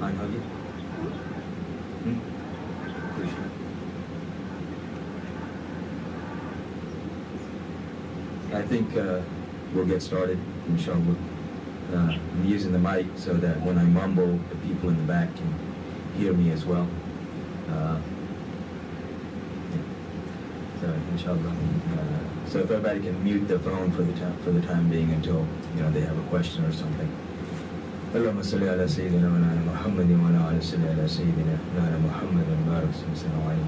Mind hugging? I think we'll get started, inshallah. I'm using the mic so that when I mumble, the people in the back can hear me as well. So, inshallah. So if everybody can mute the phone for the time being until they have a question or something. اللهم صل على سيدنا ونعلى محمد وعلى صل على سيدنا ونعلى محمد وبارك وسلم عليه.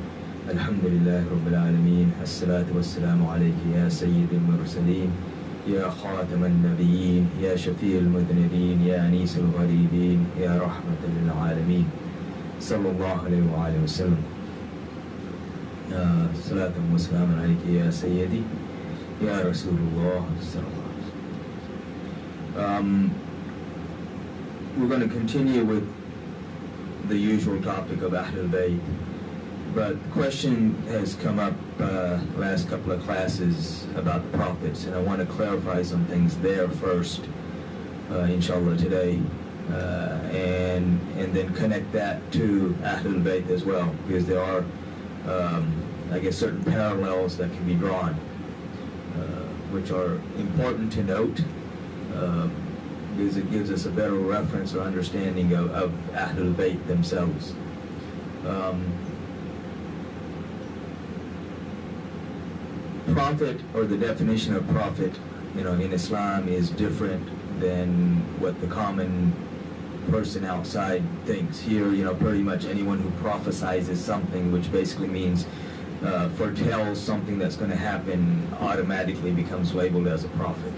الحمد لله رب العالمين. الصلاة والسلام عليك يا سيد المرسلين يا خاتم النبيين يا شفيع المذنبين يا أنيس الغريبين يا رحمة للعالمين صلى الله عليه وآله وسلم. صلاة وسلام عليك يا سيدي يا رسول الله صلى الله عليه وسلم. We're going to continue with the usual topic of Ahlul Bayt, but the question has come up last couple of classes about the prophets, and I want to clarify some things there first, inshallah today, and then connect that to Ahlul Bayt as well, because there are, I guess, certain parallels that can be drawn, which are important to note. Because it gives us a better reference or understanding of Ahlul Bayt themselves. Prophet, or the definition of prophet, in Islam is different than what the common person outside thinks. Here, pretty much anyone who prophesies something, which basically means foretells something that's going to happen, automatically becomes labeled as a prophet.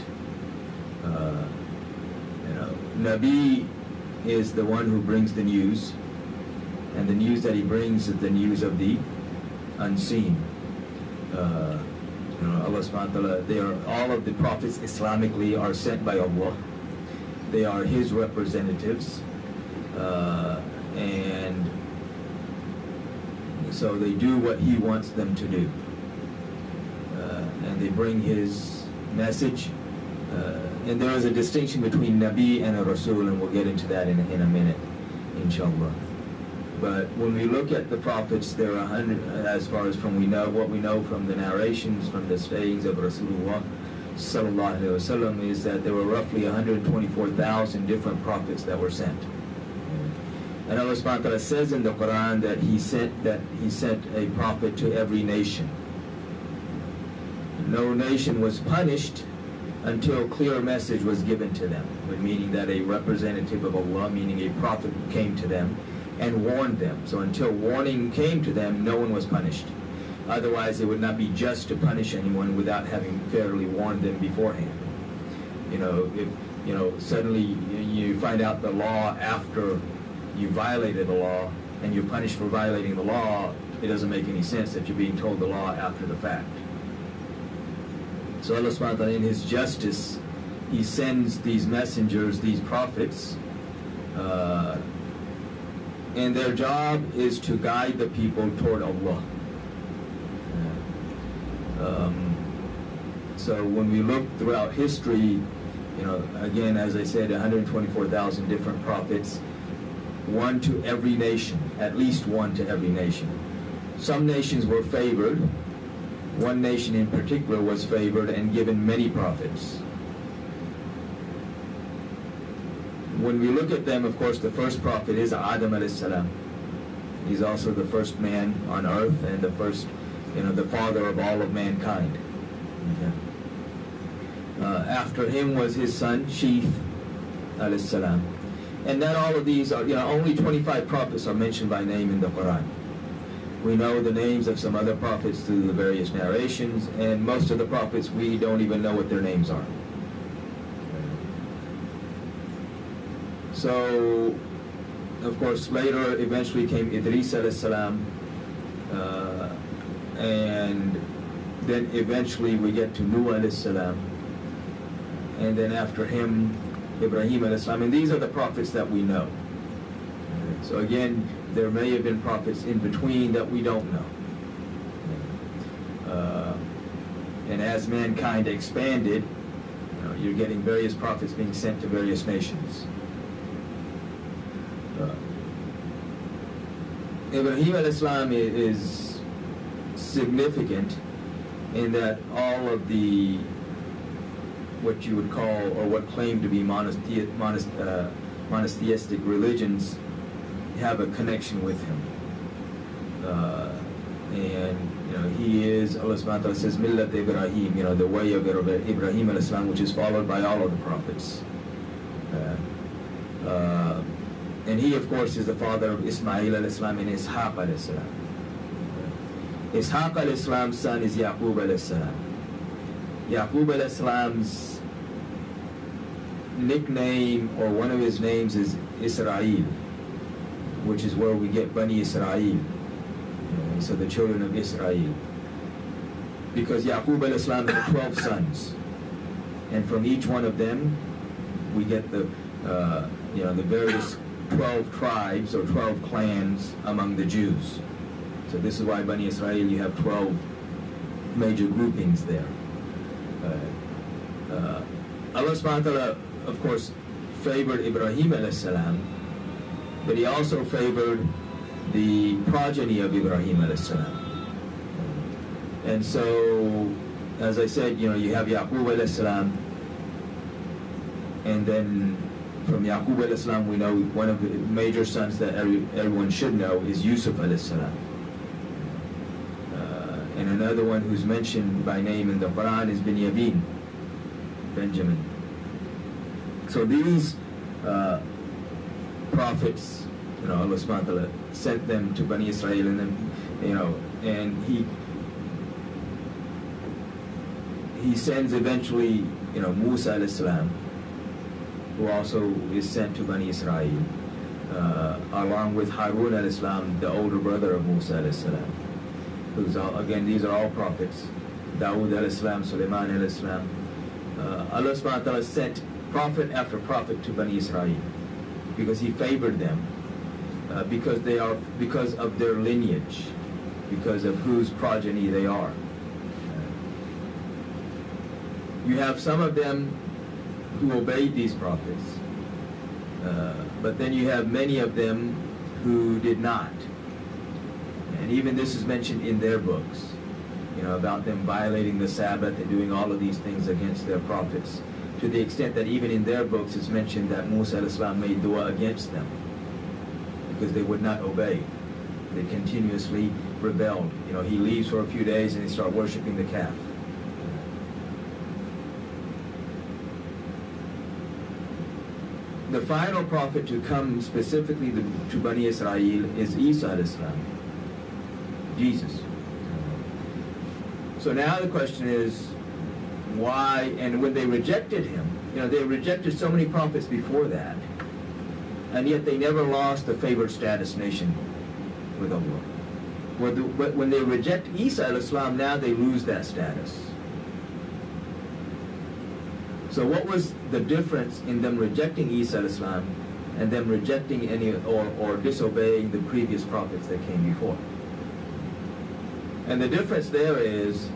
Nabi is the one who brings the news, and the news that he brings is the news of the unseen. Allah subhanahu wa ta'ala, all of the prophets Islamically are sent by Allah. They are His representatives, and so they do what He wants them to do, and they bring His message. And there is a distinction between Nabi and a Rasul, and we'll get into that in a minute, inshallah. But when we look at the prophets, there are 100, as far as what we know from the narrations, from the sayings of Rasulullah sallallahu alaihi wasallam, is that there were roughly 124,000 different prophets that were sent. And Allah subhanahu wa ta'ala says in the Quran that He sent a prophet to every nation. No nation was punished until clear message was given to them, meaning that a representative of Allah, meaning a prophet, came to them and warned them. So until warning came to them, no one was punished. Otherwise, it would not be just to punish anyone without having fairly warned them beforehand. If suddenly you find out the law after you violated the law, and you're punished for violating the law, it doesn't make any sense that you're being told the law after the fact. So Allah subhanahu wa ta'ala, in His justice, He sends these messengers, these prophets, and their job is to guide the people toward Allah. So when we look throughout history, again, as I said, 124,000 different prophets, one to every nation, at least one to every nation. Some nations were favored. One nation in particular was favored and given many prophets. When we look at them, of course, the first prophet is Adam alayhi salam. He's also the first man on earth and the first, the father of all of mankind. Okay. After him was his son, Sheeth alayhi salam. And then all of these are, only 25 prophets are mentioned by name in the Quran. We know the names of some other prophets through the various narrations, and most of the prophets we don't even know what their names are. So, of course, later eventually came Idris alayhi salam, and then eventually we get to Nuh alayhi salam, and then after him Ibrahim alayhi salam, and these are the prophets that we know. So again, there may have been prophets in between that we don't know. And as mankind expanded, you're getting various prophets being sent to various nations. Ibrahim al-Islam is significant in that all of the what you would call or what claim to be monotheistic religions have a connection with him. And he is, Allah subhanahu wa ta'ala says, Millat Ibrahim, the way of Ibrahim al-Islam, which is followed by all of the prophets. And he, of course, is the father of Ismail al-Islam and Ishaq al-Islam. Ishaq al-Islam's son is Yaqub al-Islam. Yaqub al-Islam's nickname, or one of his names, is Israel, which is where we get Bani Israel. So the children of Israel. Because Yaqub al-Islam had 12 sons. And from each one of them, we get the various 12 tribes or 12 clans among the Jews. So this is why Bani Israel, you have 12 major groupings there. Allah subhanahu wa ta'ala, of course, favored Ibrahim alayhi salam, but he also favored the progeny of Ibrahim alayhi salam. And so, as I said, you have Yaqub alayhi salam, and then from Yaqub alayhi salam we know one of the major sons that everyone should know is Yusuf alayhi salam. And another one who's mentioned by name in the Quran is Benjamin. So these prophets, Allah subhanahu wa ta'ala sent them to Bani Israel, and then, and he sends eventually, Musa alayhi salam, who also is sent to Bani Israel, along with Harun alayhi salam, the older brother of Musa alayhi salam. Who's again, these are all prophets. Dawood alayhi salam, Sulaiman alayhi salam. Allah subhanahu wa ta'ala sent prophet after prophet to Bani Israel because he favored them, because of their lineage, because of whose progeny they are. You have some of them who obeyed these prophets, but then you have many of them who did not. And even this is mentioned in their books, about them violating the Sabbath and doing all of these things against their prophets, to the extent that even in their books it's mentioned that Musa al-Islam made dua against them because they would not obey. They continuously rebelled. He leaves for a few days and they start worshiping the calf. The final prophet to come specifically to Bani Israel is Isa al-Islam, Jesus. So now the question is, why, and when they rejected him, they rejected so many prophets before that, and yet they never lost the favored status nation with Allah. But when they reject Isa al-Islam, now they lose that status. So what was the difference in them rejecting Isa al-Islam and them rejecting any or disobeying the previous prophets that came before? And the difference there is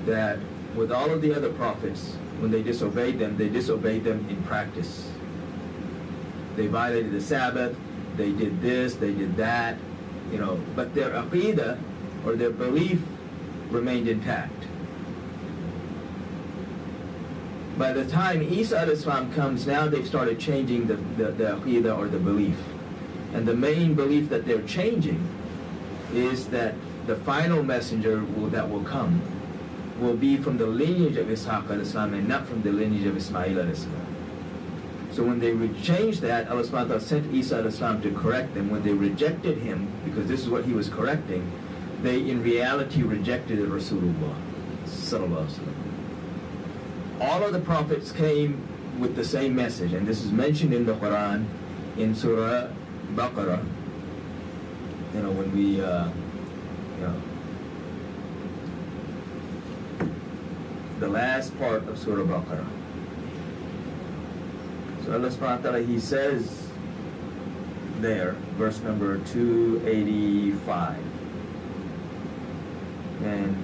that with all of the other prophets, when they disobeyed them in practice. They violated the Sabbath, they did this, they did that, but their aqidah or their belief remained intact. By the time Isa al-Islam comes, now they've started changing the aqidah or the belief. And the main belief that they're changing is that the final messenger that will come will be from the lineage of Ishaq al-Islam and not from the lineage of Ismail al-Islam. So when they changed that, Allah subhanahu wa ta'ala sent Isa al-Islam to correct them. When they rejected him, because this is what he was correcting, they in reality rejected Rasulullah sallallahu alaihi wasallam. All of the prophets came with the same message, and this is mentioned in the Quran in Surah Baqarah. When we the last part of Surah Baqarah. So Allah subhanahu wa ta'ala, he says there, verse number 285. And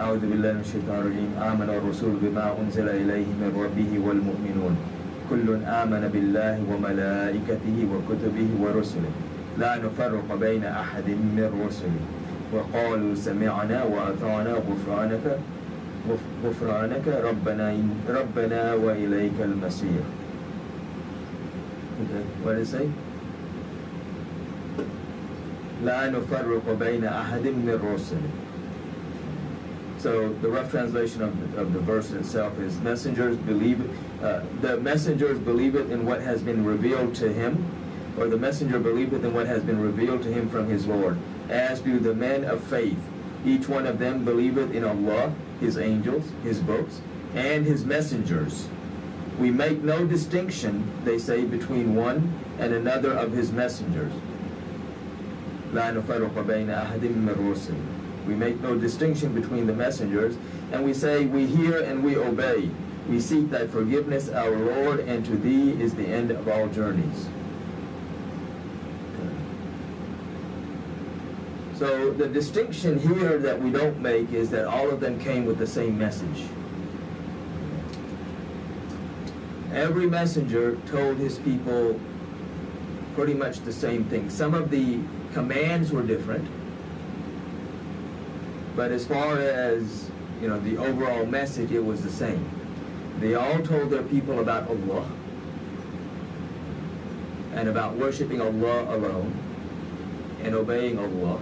أعوذ بالله من الشيطان الرجيم آمن الرسول بما أنزل إليه من ربه والمؤمنون كل آمن بالله وملائكته وكتبه ورسله لا نفرق بين أحد من رسله وقالوا سمعنا وأطعنا غفرانك ربنا وإليك المصير. Okay, what does it say? لا نفرق بين أحد من رسله. So the rough translation of the verse itself is messengers believe the messengers believeth in what has been revealed to him, or the messenger believeth in what has been revealed to him from his Lord, as do the men of faith. Each one of them believeth in Allah, his angels, his books, and his messengers. We make no distinction, they say, between one and another of his messengers. لا نفرق بين أحد من رسله. We make no distinction between the messengers, and we say, we hear and we obey. We seek thy forgiveness, our Lord, and to thee is the end of all journeys. So the distinction here that we don't make is that all of them came with the same message. Every messenger told his people pretty much the same thing. Some of the commands were different, but as far as, the overall message, it was the same. They all told their people about Allah and about worshiping Allah alone and obeying Allah.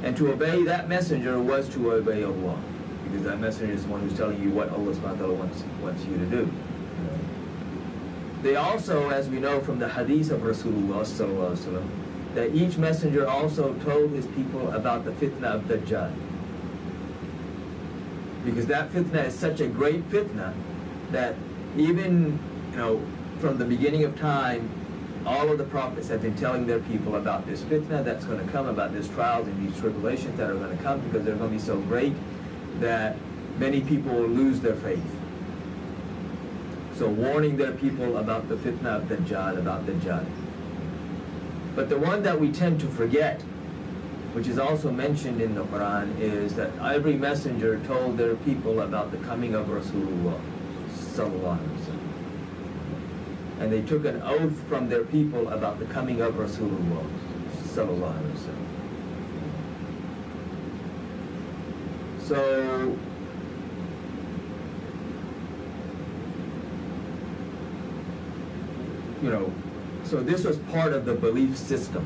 And to obey that messenger was to obey Allah, because that messenger is the one who's telling you what Allah subhanahu wa ta'ala wants you to do. They also, as we know from the hadith of Rasulullah sallallahu alaihi wasallam, that each messenger also told his people about the fitna of Dajjal. Because that fitna is such a great fitna that even, from the beginning of time, all of the prophets have been telling their people about this fitna that's going to come, about these trials and these tribulations that are going to come, because they're going to be so great that many people will lose their faith. So warning their people about the fitna of Dajjal, about Dajjal. But the one that we tend to forget, which is also mentioned in the Quran, is that every messenger told their people about the coming of Rasulullah sallallahu alaihi wasallam. And they took an oath from their people about the coming of Rasulullah sallallahu alaihi wasallam. So so this was part of the belief system.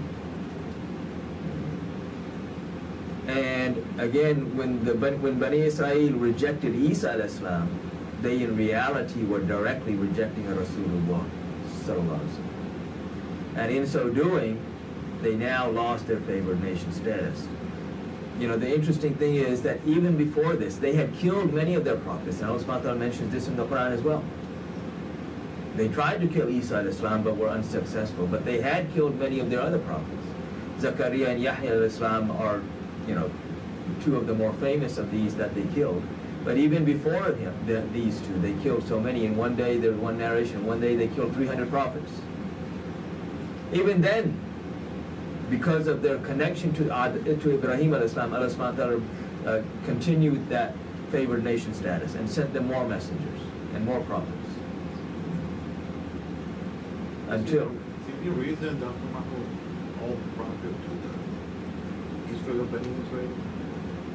And again, when Bani Israel rejected Isa alayhi salam, they in reality were directly rejecting Rasulullah sallallahu alaihi wasallam. And in so doing, they now lost their favored nation status. The interesting thing is that even before this, they had killed many of their prophets. And Allah subhanahu wa ta'ala mentions this in the Quran as well. They tried to kill Isa alayhi salam, but were unsuccessful. But they had killed many of their other prophets. Zakaria and Yahya alayhi salam are, two of the more famous of these that they killed. But even before these two, they killed so many. In one day, there's one narration, one day they killed 300 prophets. Even then, because of their connection to Ibrahim alayhi salam, Allah subhanahu wa ta'ala continued that favored nation status and sent them more messengers and more prophets. Until the reason that all prophets to Israel of Bani Israel?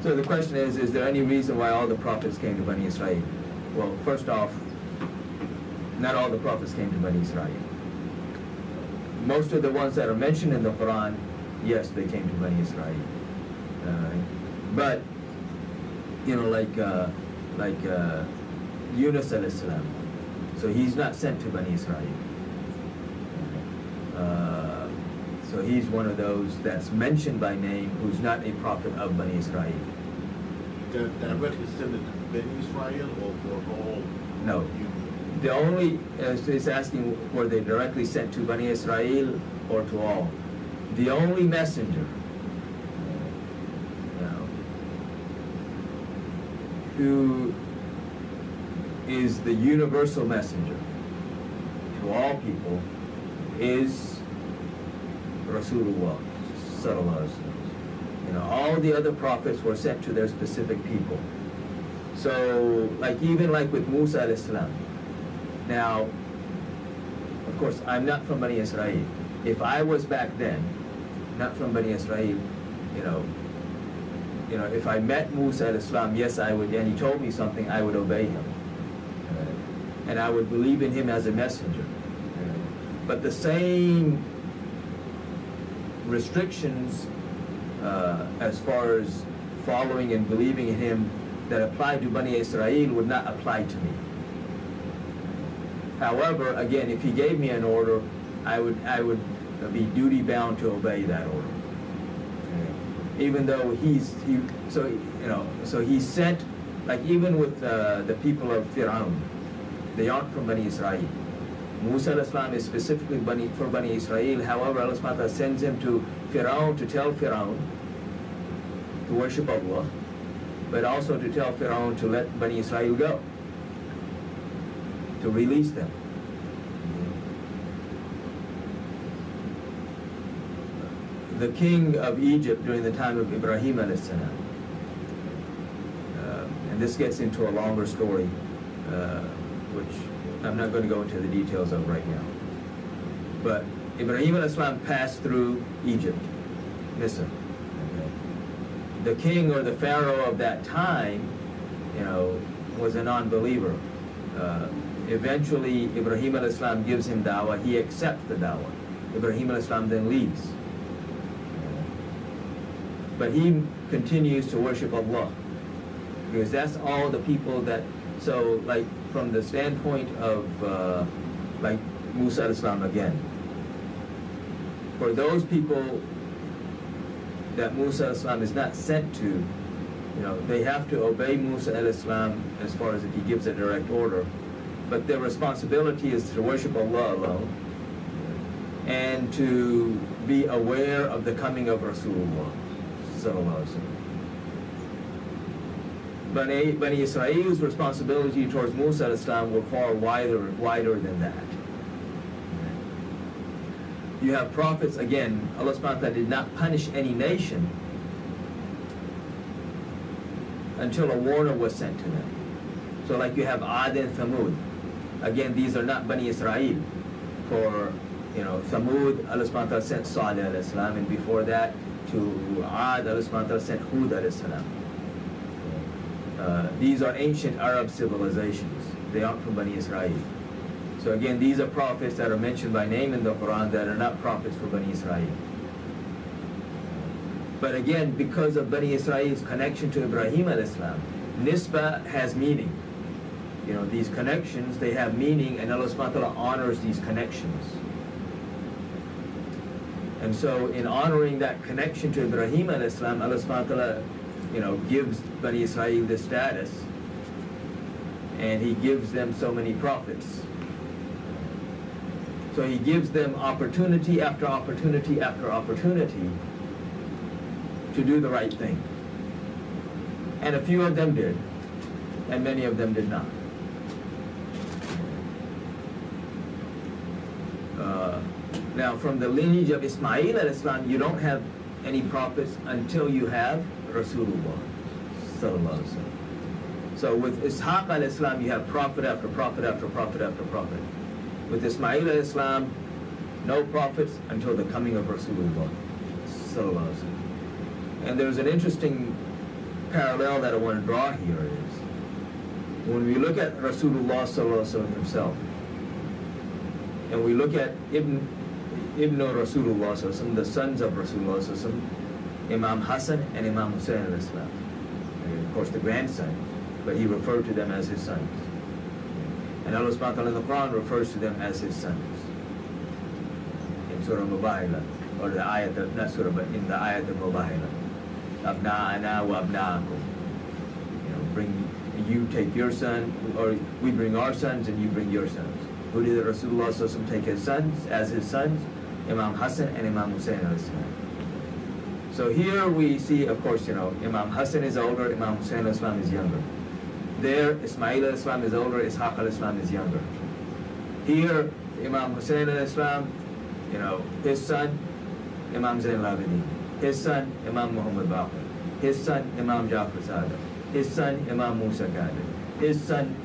So the question is there any reason why all the prophets came to Bani Israel? Well, first off, not all the prophets came to Bani Israel. Most of the ones that are mentioned in the Quran, yes, they came to Bani Israel. But, like Yunus alayhi salam, so he's not sent to Bani Israel. So he's one of those that's mentioned by name who's not a prophet of Bani Israel. Directly sent to Bani Israel or for all? No. The only, it's asking, were they directly sent to Bani Israel or to all? The only messenger who is the universal messenger to all people is Rasulullah sallallahu alaihi wasallam. All the other prophets were sent to their specific people. So, even with Musa alayhi salam. Now, of course, I'm not from Bani Israel. If I was back then, not from Bani Israel, you know, if I met Musa al-Islam, yes, I would, and he told me something, I would obey him. And I would believe in him as a messenger. But the same restrictions as far as following and believing in him that apply to Bani Israel would not apply to me. However, again, if he gave me an order, I would be duty bound to obey that order. Even though so he sent, like even with the people of Fir'aun, they aren't from Bani Israel. Musa al-Islam is specifically for Bani Israel. However, Allah subhanahu wa ta'ala sends him to Fir'aun to tell Fir'aun to worship Allah, but also to tell Fir'aun to let Bani Israel go, to release them. The king of Egypt during the time of Ibrahim a.s., and this gets into a longer story, which I'm not going to go into the details of right now. But Ibrahim al-Islam passed through Egypt, Misr. The king or the pharaoh of that time, was a non-believer. Eventually, Ibrahim al-Islam gives him dawah. He accepts the dawah. Ibrahim al-Islam then leaves. But he continues to worship Allah, because that's all the people that, so like from the standpoint of like Musa al-Islam again, for those people that Musa al-Islam is not sent to, they have to obey Musa al-Islam as far as if he gives a direct order, but their responsibility is to worship Allah alone and to be aware of the coming of Rasulullah. Bani Israel's responsibility towards Musa al-Islam were far wider than that. You have prophets, again, Allah subhanahu wa ta'ala did not punish any nation until a warner was sent to them. So like you have Ad and Thamud. Again, these are not Bani Israel. For, Thamud, Allah subhanahu wa ta'ala sent Salih al-Islam, and before that, to Ad, Allah subhanahu wa ta'ala sent Hud al-Islam. These are ancient Arab civilizations. They aren't from Bani Israel. So again, these are prophets that are mentioned by name in the Quran that are not prophets for Bani Israel. But again, because of Bani Israel's connection to Ibrahim al-Islam, Nisbah has meaning. These connections, they have meaning, and Allah subhanahu wa ta'ala honors these connections. And so in honoring that connection to Ibrahim al-Islam, Allah subhanahu wa ta'ala, gives Bani Israel this status, and he gives them so many prophets. So he gives them opportunity after opportunity after opportunity to do the right thing. And a few of them did, and many of them did not. Now, from the lineage of Ismail al-Islam, you don't have any prophets until you have Rasulullah sallallahu alaihi wasallam. So with Ishaq al-Islam, you have prophet after prophet after prophet after prophet. With Ismail al-Islam, no prophets until the coming of Rasulullah sallallahu alaihi wasallam. And there's an interesting parallel that I want to draw here is, when we look at Rasulullah sallallahu alaihi wasallam himself, and we look at Ibn Rasulullah sallallahu alaihi wasallam, the sons of Rasulullah sallallahu alaihi wasallam, Imam Hassan and Imam Hussein al-Islam. And of course the grandsons, but he referred to them as his sons. And Allah subhanahu wa ta'ala in the Quran refers to them as his sons. In Surah Mubahilah, or the ayat, not Surah, but in the ayat of Mubahilah. Abna'ana wa abna'akum. You take your son, or we bring our sons and you bring your sons. Who did Rasulullah sallallahu alaihi wasallam take his sons as his sons? Imam Hassan and Imam Hussein al-Islam. So here we see, of course, Imam Hassan is older, Imam Hussein al-Islam is younger. There, Ismail al-Islam is older, Ishaq al-Islam is younger. Here, Imam Hussein al-Islam, his son, Imam Zain al-Abidin. His son, Imam Muhammad Baqir. His son, Imam Jafar Sadiq. His son, Imam Musa Qadir. His son,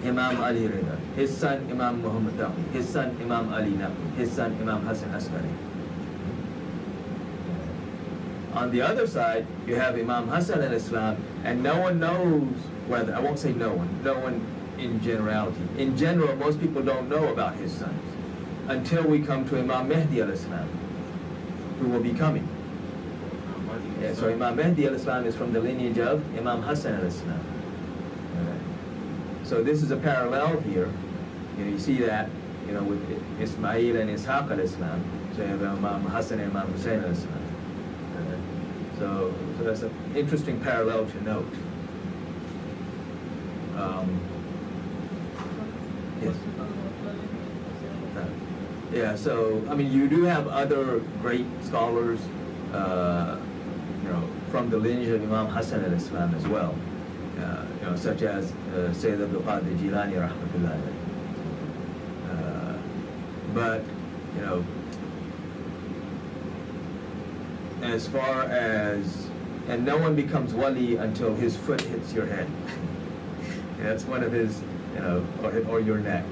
Imam Ali Rida. His son, Imam Muhammad Taqi. His son, Imam Ali Naqi. His son, Imam Hassan Askari. On the other side, you have Imam Hassan al-Islam, and no one knows whether, I won't say no one in generality. In general, most people don't know about his sons until we come to Imam Mahdi al-Islam, who will be coming. Yeah, so Imam Mahdi al-Islam is from the lineage of Imam Hassan al-Islam. So this is a parallel here. You see that, with Ismail and Ishaq al-Islam. So you have Imam Hassan and Imam Hussein al-Islam. So that's an interesting parallel to note. Yes. Yeah, so, you do have other great scholars, from the lineage of Imam Hassan al-Islam as well, such as Sayyid Abdul Qadir Jilani, rahmatullah alayhi. But, as far as, and no one becomes wali until his foot hits your head. That's one of his, or your neck.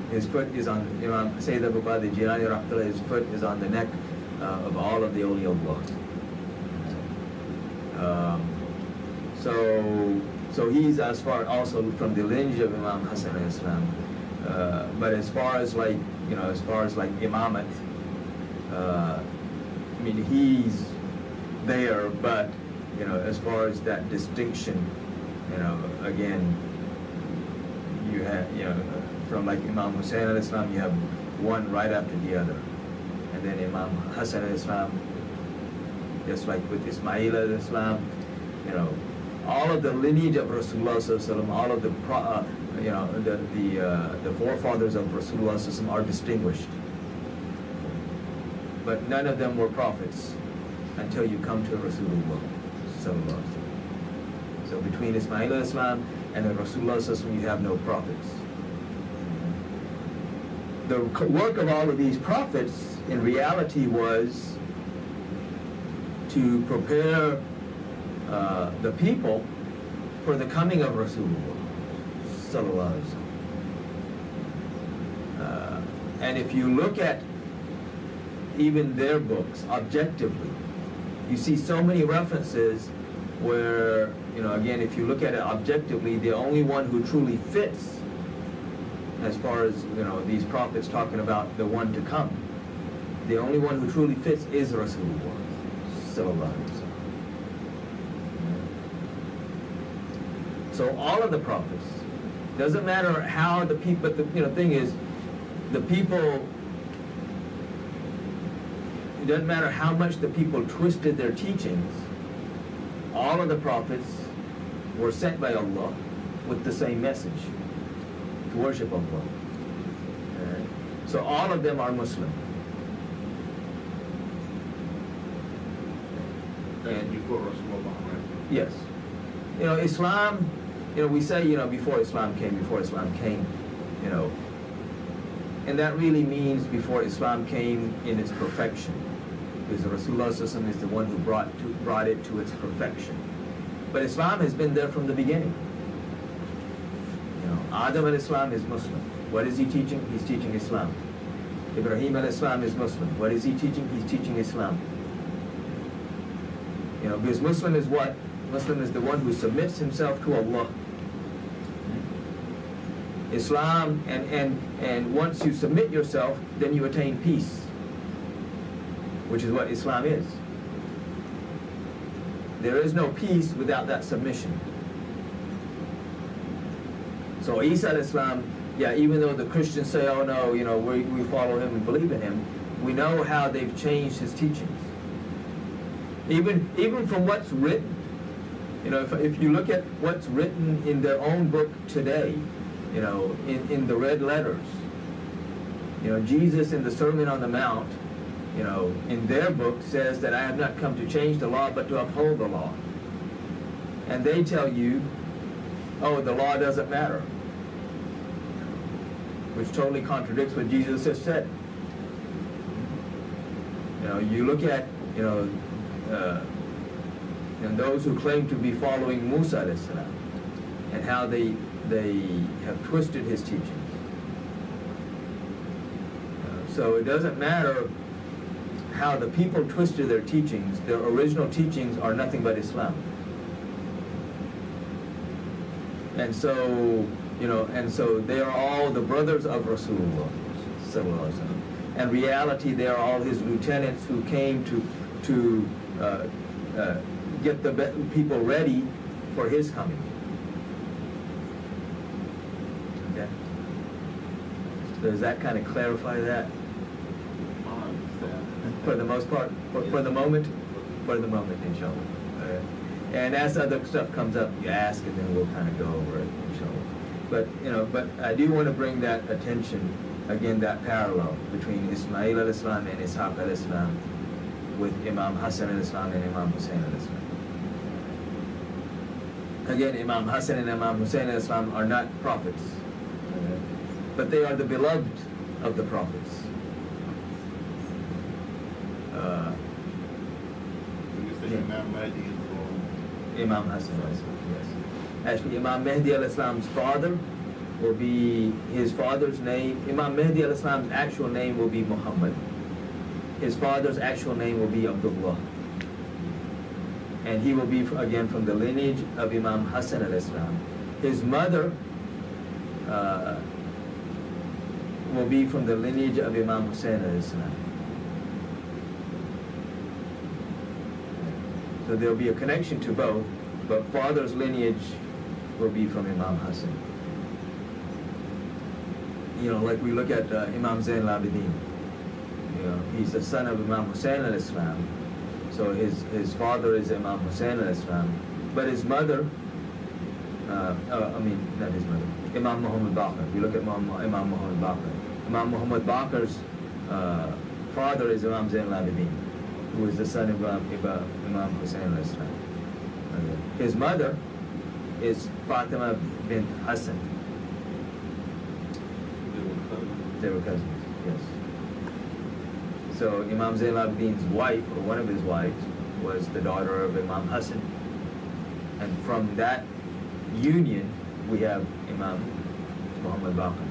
His foot is on, Sayyid Abu Qadir Jilani rahmatullah, his foot is on the neck of all of the awliyaullah. So he's as far also from the lineage of Imam Hassan al-Islam. But as far as like imamat, he's there, but as far as that distinction, again, you have, from like Imam Hussein al-Islam, you have one right after the other, and then Imam Hassan al-Islam, just like with Ismail al-Islam, all of the lineage of Rasulullah sallallahu alaihi wasallam, all of the forefathers of Rasulullah sallallahu alaihi wasallam are distinguished, but none of them were prophets until you come to Rasulullah sallallahu alaihi wasallam. So between Ismail al-Islam and the Rasulullah sallallahu alaihi wasallam, you have no prophets. The work of all of these prophets in reality was to prepare the people for the coming of Rasulullah sallallahu alaihi wasallam. And if you look at even their books objectively, you see so many references where, again, if you look at it objectively, the only one who truly fits, as far as, these prophets talking about the one to come, the only one who truly fits is Rasulullah sallallahu alaihi wasallam. So all of the prophets, doesn't matter how the people, but the thing is, the people, it doesn't matter how much the people twisted their teachings, all of the prophets were sent by Allah with the same message, to worship Allah. Right? So all of them are Muslim. That's before Rasulullah, right? Yes. Islam, we say, before Islam came, and that really means before Islam came in its perfection, because Rasulullah sallallahu alaihi wasallam is the one who brought it to its perfection. But Islam has been there from the beginning. Adam al-Islam is Muslim. What is he teaching? He's teaching Islam. Ibrahim al-Islam is Muslim. What is he teaching? He's teaching Islam. Because Muslim is what? Muslim is the one who submits himself to Allah. Islam, and once you submit yourself, then you attain peace, which is what Islam is. There is no peace without that submission. So Isa al-Islam, even though the Christians say, oh no, we follow him and believe in him, we know how they've changed his teachings. Even from what's written. If you look at what's written in their own book today, in the red letters, Jesus in the Sermon on the Mount, in their book says that I have not come to change the law but to uphold the law. And they tell you, oh, the law doesn't matter, which totally contradicts what Jesus has said. You look at, and those who claim to be following Musa alayhi salam, and how they have twisted his teachings. So it doesn't matter how the people twisted their teachings. Their original teachings are nothing but Islam. And so, and so they are all the brothers of Rasulullah sallallahu alaihi wasallam. In reality, they are all his lieutenants who came to get the people ready for his coming. Okay. Does that kind of clarify that? For the most part, for the moment, inshallah. And as other stuff comes up, you ask, and then we'll kind of go over it, inshallah. But I do want to bring that attention again, that parallel between Ismail al-Islam and Ishaq al-Islam, with Imam Hassan al-Islam and Imam Hussein al-Islam. Again, Imam Hassan and Imam Hussein al-Islam are not prophets, but they are the beloved of the prophets. Imam Mahdi is from Imam Hassan al-Islam, yes. Actually, Imam Mahdi al-Islam's father will be, his father's name, Imam Mahdi al-Islam's actual name will be Muhammad. His father's actual name will be Abdullah. And he will be, again, from the lineage of Imam Hassan al-Islam. His mother will be from the lineage of Imam Hussein al-Islam. So there will be a connection to both, but father's lineage will be from Imam Hassan. Like we look at Imam Zain al-Abidin. He's the son of Imam Hussein al-Islam. So his father is Imam Hussein al-Islam. But his mother, not his mother, Imam Muhammad Baqir. We look at Imam Muhammad Baqir. Imam Muhammad Baqir's father is Imam Zain al-Abidin, who is the son of Imam Hussein al-Islam. His mother is Fatima bint Hassan. They were cousins, yes. So Imam Zain al-Abidin's wife, or one of his wives, was the daughter of Imam Hassan. And from that union, we have Imam Muhammad Baqir,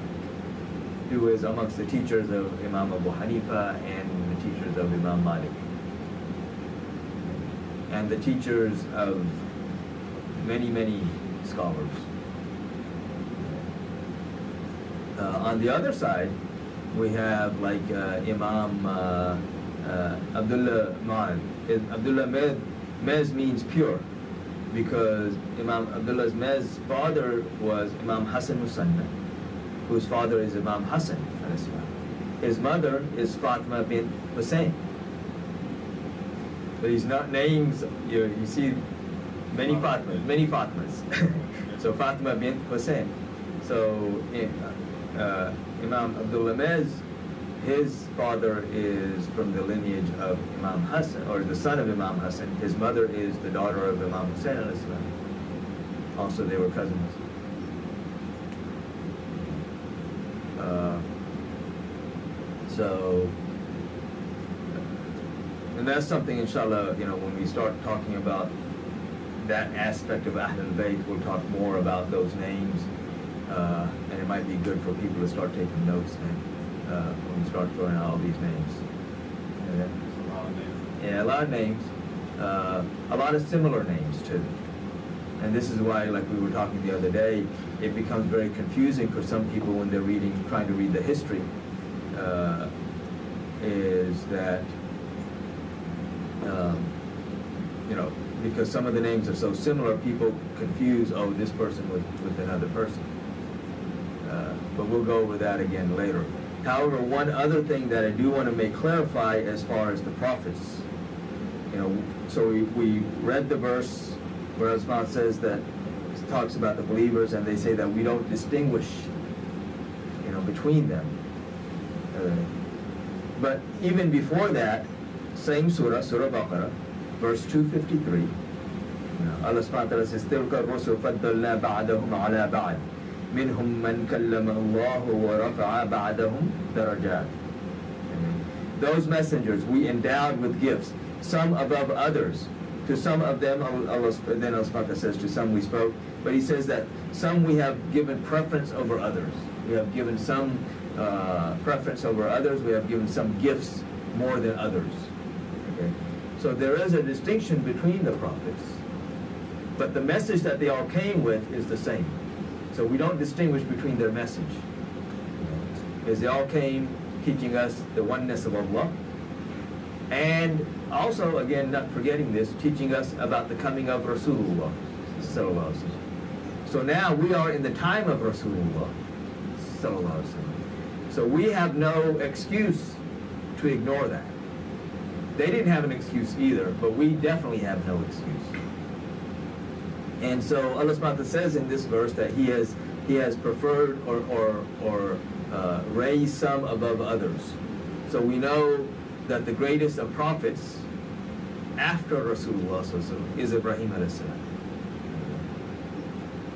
who is amongst the teachers of Imam Abu Hanifa and the teachers of Imam Malik, and the teachers of many, many scholars. On the other side, we have like Imam Abdullah Ma'ad. Abdullah Mez means pure, because Imam Abdullah's Mez's father was Imam Hassan Musanna, whose father is Imam Hassan. His mother is Fatima bint Hussein. But he's not names, you see many Fatimas. So Fatima bint Hussein. So Imam Abdullah Mez, his father is from the lineage of Imam Hassan, or the son of Imam Hassan. His mother is the daughter of Imam Hussein al-Islam. Also, they were cousins. And that's something, inshallah, when we start talking about that aspect of Ahlul Bayt, we'll talk more about those names. And it might be good for people to start taking notes when we start throwing out all these names. Yeah, a lot of names. A lot of similar names, too. And this is why, like we were talking the other day, it becomes very confusing for some people when they're trying to read the history, is that, because some of the names are so similar, people confuse, this person with another person. But we'll go over that again later. However, one other thing that I do want to clarify as far as the prophets, so we read the verse where Osman says that, it talks about the believers, and they say that we don't distinguish, between them. But even before that, same surah, Surah Baqarah, verse 253, Allah subhanahu wa ta'ala says, تِلْكَ الرُّسُلُ فَضَّلْنَا بَعْدَهُمْ عَلَى بَعْدٍ مِنْهُمْ مَنْ كَلَّمَ اللَّهُ وَرَفَعَ بَعْدَهُمْ دَرَجَاتٍ. Those messengers we endowed with gifts, some above others. To some of them, Allah says, to some we spoke, but He says that some we have given preference over others. We have given some preference over others. We have given some gifts more than others. Okay? So there is a distinction between the prophets, but the message that they all came with is the same. So we don't distinguish between their message. Because they all came teaching us the oneness of Allah, and also, again, not forgetting this, teaching us about the coming of Rasulullah. So now we are in the time of Rasulullah. So we have no excuse to ignore that. They didn't have an excuse either, but we definitely have no excuse. And so Allah subhanahu wa ta'ala says in this verse that He has preferred or raised some above others. So we know that the greatest of prophets after Rasulullah is Ibrahim alayhi salam.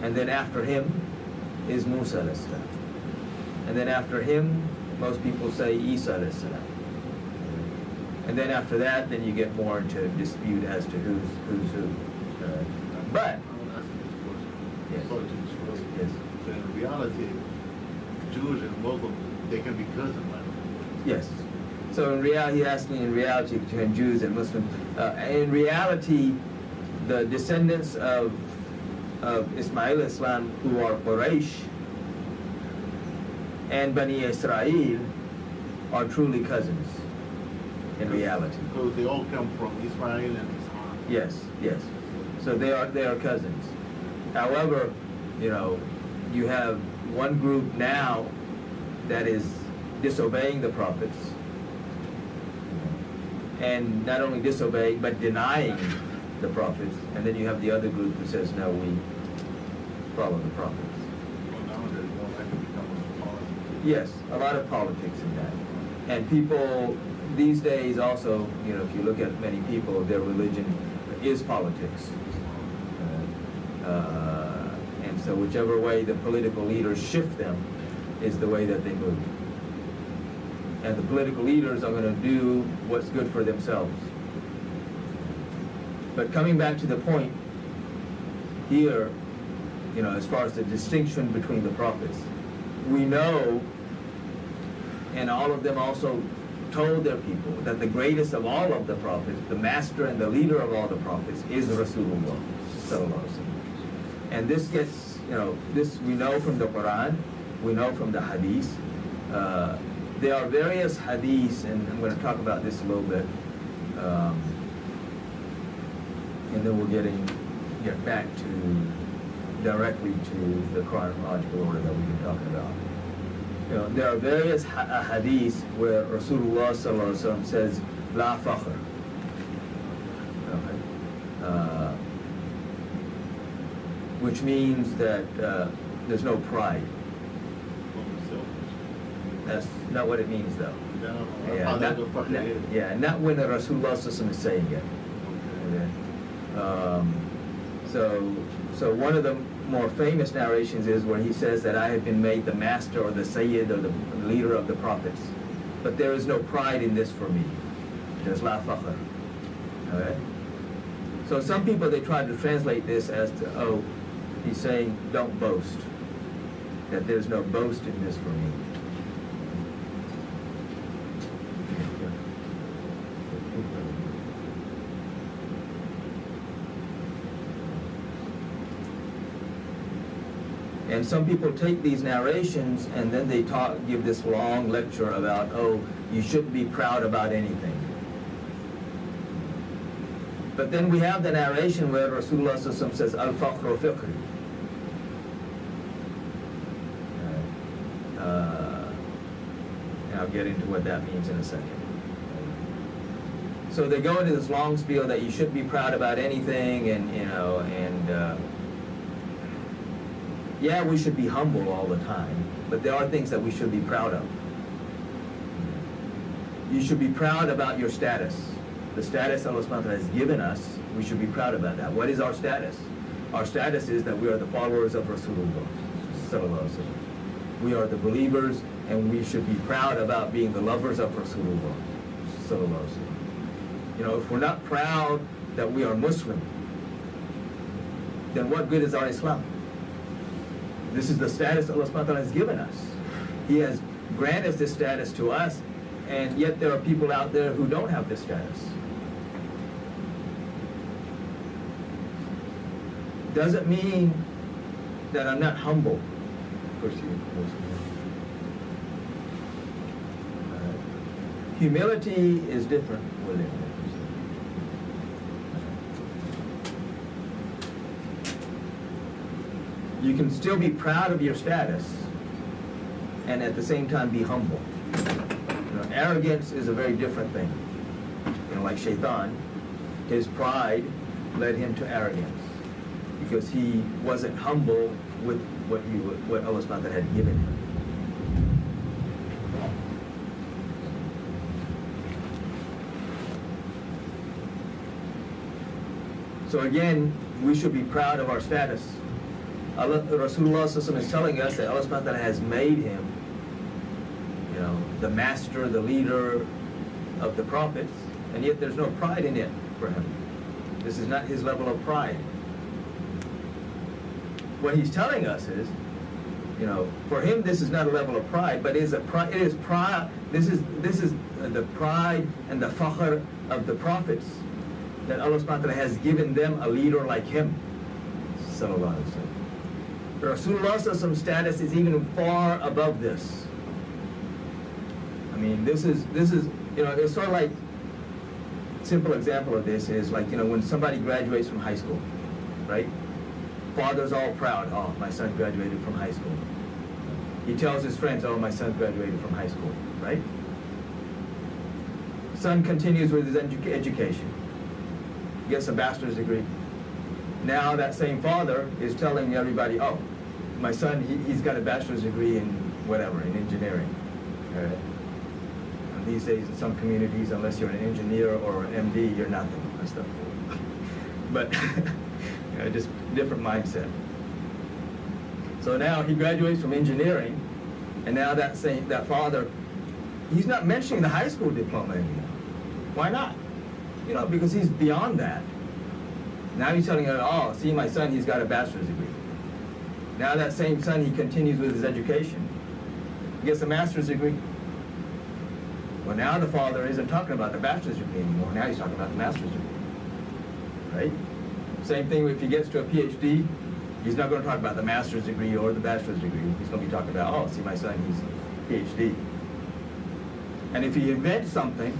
And then after him is Musa alayhi salam. And then after him, most people say Isa alayhi salam. And then after that, then you get more into dispute as to who's who. But yes. Yes. So in reality, Jews and Muslims, they can be cousins, right? Yes. So in reality, he's asking in reality between Jews and Muslims. In reality, the descendants of Ismail Islam, who are Quraysh and Bani Israel, are truly cousins. In reality. Because they all come from Israel and Islam. Yes, yes. So they are cousins. However, you have one group now that is disobeying the prophets, and not only disobeying but denying the prophets, and then you have the other group who says, no, we follow the prophets. Well, nowadays, more likely become politics. Yes, a lot of politics in that. And people these days also, if you look at many people, their religion is politics. And so whichever way the political leaders shift them is the way that they move. And the political leaders are going to do what's good for themselves. But coming back to the point here, as far as the distinction between the prophets, we know, and all of them also told their people, that the greatest of all of the prophets, the master and the leader of all the prophets, is Rasulullah sallallahu alaihi wasallam. And this gets, this we know from the Quran, we know from the Hadith. There are various Hadiths, and I'm going to talk about this a little bit, and then we'll get back to directly to the chronological order that we've been talking about. There are various hadiths where Rasulullah sallallahu alaihi wasallam says, "La fakhr," which means that there's no pride. That's not what it means, though. Not when the Rasulullah sallallahu alaihi wasallam is saying it. Okay. So one of the more famous narrations is where he says that I have been made the master or the Sayyid or the leader of the prophets. But there is no pride in this for me. There's la fakhr. Okay? So some people, they try to translate this as to, he's saying don't boast. That there's no boast in this for me. And some people take these narrations and then they give this long lecture about, you shouldn't be proud about anything. But then we have the narration where Rasulullah sallallahu alaihi wasallam says, Al-Fakhru Fiqri. And I'll get into what that means in a second. So they go into this long spiel that you shouldn't be proud about anything, and yeah, we should be humble all the time, but there are things that we should be proud of. You should be proud about your status. The status Allah subhanahu wa ta'ala has given us, we should be proud about that. What is our status? Our status is that we are the followers of Rasulullah sallallahu alaihi wasallam. We are the believers, and we should be proud about being the lovers of Rasulullah sallallahu alaihi wasallam. If we're not proud that we are Muslim, then what good is our Islam? This is the status Allah subhanahu wa ta'ala has given us. He has granted this status to us, and yet there are people out there who don't have this status. doesn't mean that I'm not humble. Humility is different with it. You can still be proud of your status and at the same time be humble. Arrogance is a very different thing. Like Shaitan, his pride led him to arrogance because he wasn't humble with what Allah subhanahu wa ta'ala had given him. So again, we should be proud of our status. Rasulullah is telling us that Allah subhanahu wa ta'ala has made him, the master, the leader of the prophets, and yet there's no pride in it for him. This is not his level of pride. What he's telling us is, for him this is not a level of pride, but This is the pride and the fakhr of the prophets, that Allah subhanahu wa ta'ala has given them a leader like him. Sallallahu alaihi wasallam. Rasulullah's status is even far above this. I mean, this is it's sort of like, simple example of this is like, when somebody graduates from high school, right? Father's all proud, oh, my son graduated from high school. He tells his friends, oh, my son graduated from high school, right? Son continues with his education, gets a bachelor's degree. Now that same father is telling everybody, oh, my son, he's got a bachelor's degree in whatever, in engineering. Right? And these days in some communities, unless you're an engineer or an MD, you're nothing. That's stuff. But just different mindset. So now he graduates from engineering, and now that father, he's not mentioning the high school diploma anymore. Why not? Because he's beyond that. Now he's telling her, oh, see, my son, he's got a bachelor's degree. Now that same son, he continues with his education. He gets a master's degree. Well, now the father isn't talking about the bachelor's degree anymore. Now he's talking about the master's degree. Right? Same thing if he gets to a PhD, he's not going to talk about the master's degree or the bachelor's degree. He's going to be talking about, oh, see, my son, he's PhD. And if he invents something,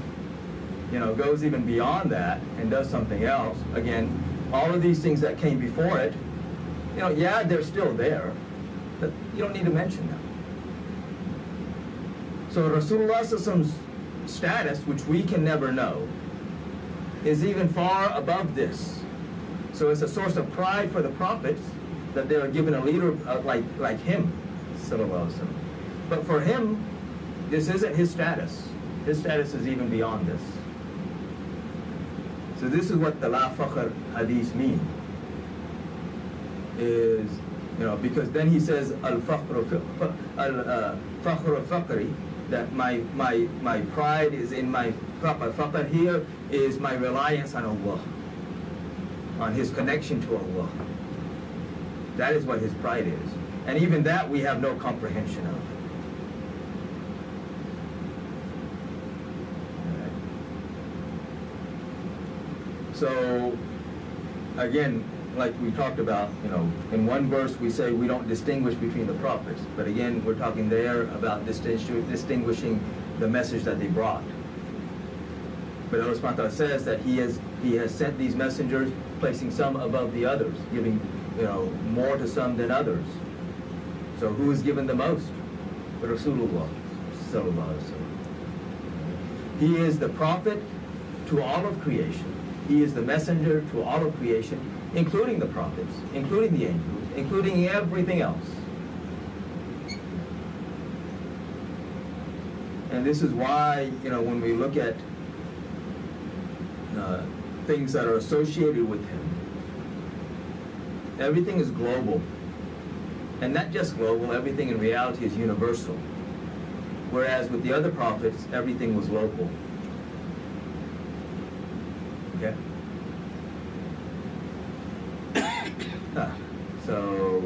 goes even beyond that and does something else, again, all of these things that came before it, yeah, they're still there, but you don't need to mention them. So Rasulullah's status, which we can never know, is even far above this. So it's a source of pride for the prophets that they are given a leader like him, sallallahu alaihi wasallam. But for him, this isn't his status. His status is even beyond this. So this is what the La Fakhr hadith mean. Is, because then he says al-fakhru fakhri, that my pride is in my fakhr. Fakhr here is my reliance on Allah, on his connection to Allah. That is what his pride is. And even that we have no comprehension of. So, again, like we talked about, in one verse we say we don't distinguish between the prophets. But again, we're talking there about distinguishing the message that they brought. But Allah subhanahu wa ta'ala says that He has sent these messengers, placing some above the others, giving more to some than others. So who is given the most? Rasulullah sallallahu alaihi wasallam. He is the prophet to all of creation. He is the messenger to all of creation, including the prophets, including the angels, including everything else. And this is why, when we look at things that are associated with him, everything is global. And not just global, everything in reality is universal. Whereas with the other prophets, everything was local. Okay? So,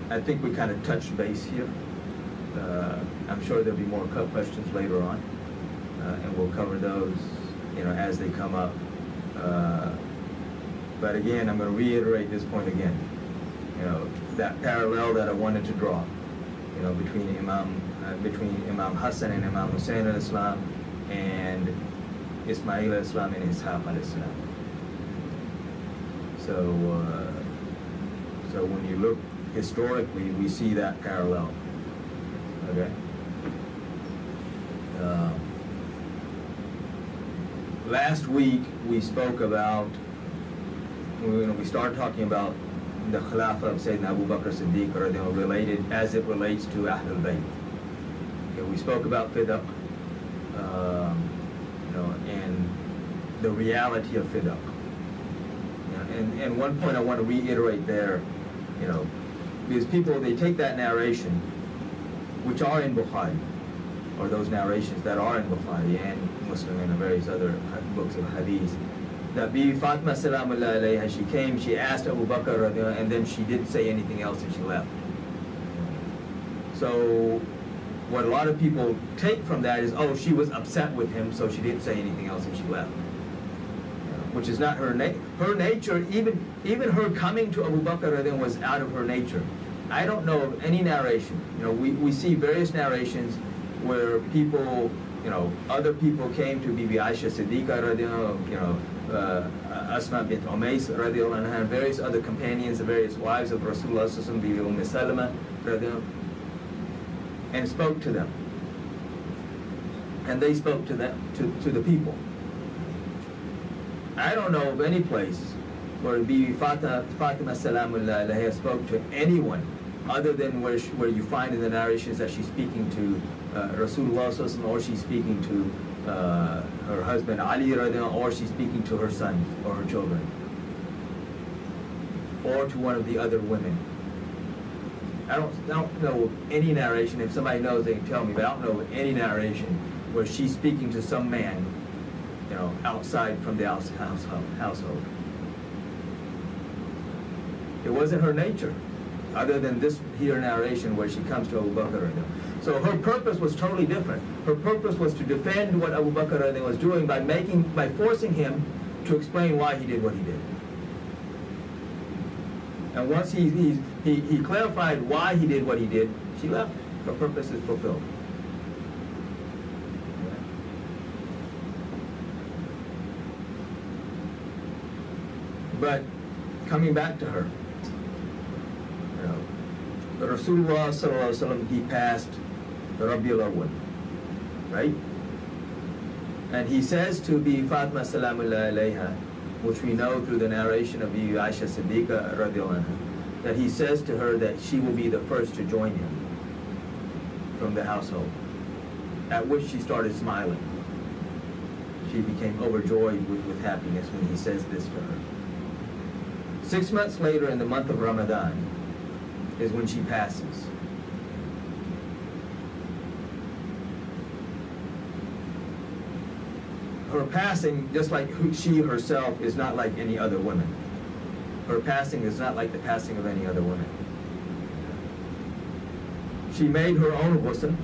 I think we kind of touched base here. I'm sure there'll be more questions later on, and we'll cover those, as they come up. But again, I'm going to reiterate this point again. You know, that parallel that I wanted to draw, you know, between Imam Hassan and Imam Hussein al-Islam and Ismail al-Islam and Ishaq al-Islam. So when you look historically, we see that parallel. Okay. Last week we spoke about, we started talking about the Khilafah of Sayyidina Abu Bakr Siddiq, or related as it relates to Ahlul Bayt. Okay, we spoke about Fidq, and the reality of Fidq. And one point I want to reiterate there, because people, they take that narration, which are in Bukhari, or those narrations that are in Bukhari and Muslim and various other books of hadith, that Bibi Fatima Salamullah alayha, she came, she asked Abu Bakr, and then she didn't say anything else and she left. So what a lot of people take from that is, oh, she was upset with him, so she didn't say anything else and she left. Which is not her nature. Even her coming to Abu Bakr was out of her nature. I don't know of any narration. We see various narrations where people, other people came to Bibi Aisha Siddiqa, Asma bint Umays, and various other companions, the various wives of Rasulullah, Bibi Salama, and spoke to them. And they spoke to them, to the people. I don't know of any place where Bibi Fatima Salamullah alayha spoke to anyone other than where you find in the narrations that she's speaking to Rasulullah, or she's speaking to her husband Ali, or she's speaking to her sons or her children, or to one of the other women. I don't know of any narration. If somebody knows, they can tell me, but I don't know of any narration where she's speaking to some man, outside from the household. It wasn't her nature, other than this here narration where she comes to Abu Bakr. So her purpose was totally different. Her purpose was to defend what Abu Bakr was doing by forcing him to explain why he did what he did. And once he clarified why he did what he did, she left. Her purpose is fulfilled. But coming back to her, the Rasulullah sallallahu alaihi wasallam, he passed the Rabiul Awwal, right? And he says to Bibi Fatima Salamullah alayha, which we know through the narration of Bibi Aisha Siddiqa radiallahu anha, that he says to her that she will be the first to join him from the household, at which she started smiling. She became overjoyed with happiness when he says this to her. 6 months later, in the month of Ramadan, is when she passes. Her passing, just like she herself, is not like any other woman. Her passing is not like the passing of any other woman. She made her own ghusl.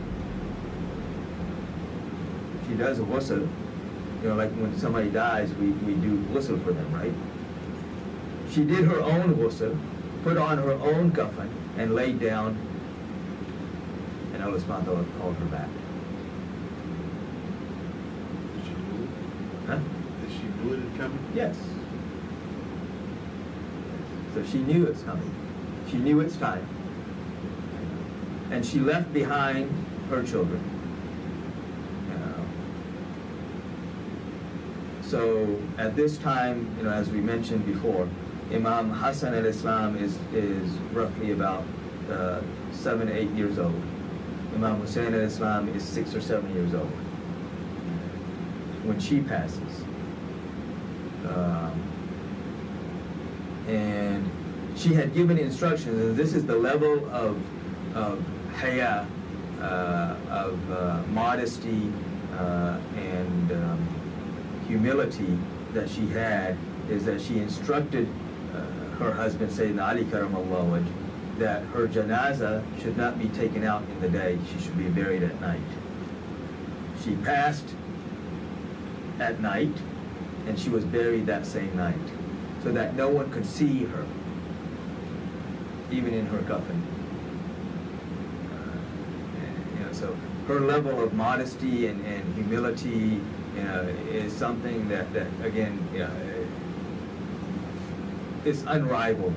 She does a ghusl. Like when somebody dies, we do ghusl for them, right? She did her own ghusl, put on her own kafan, and laid down, and Allah subhanahu wa ta'ala called her back. Did she do it? Huh? Did she do it coming? Yes. So she knew it's coming. She knew it's time. And she left behind her children. So at this time, as we mentioned before, Imam Hassan al-Islam is roughly about 7 to 8 years old. Imam Hussein al-Islam is 6 or 7 years old when she passes. And she had given instructions, and this is the level of haya, of modesty and humility that she had, is that she instructed her husband, Sayyidina Ali karamallahu wajh, that her janazah should not be taken out in the day, she should be buried at night. She passed at night, and she was buried that same night. so that no one could see her, even in her coffin. So her level of modesty and humility, is something that again, is unrivaled.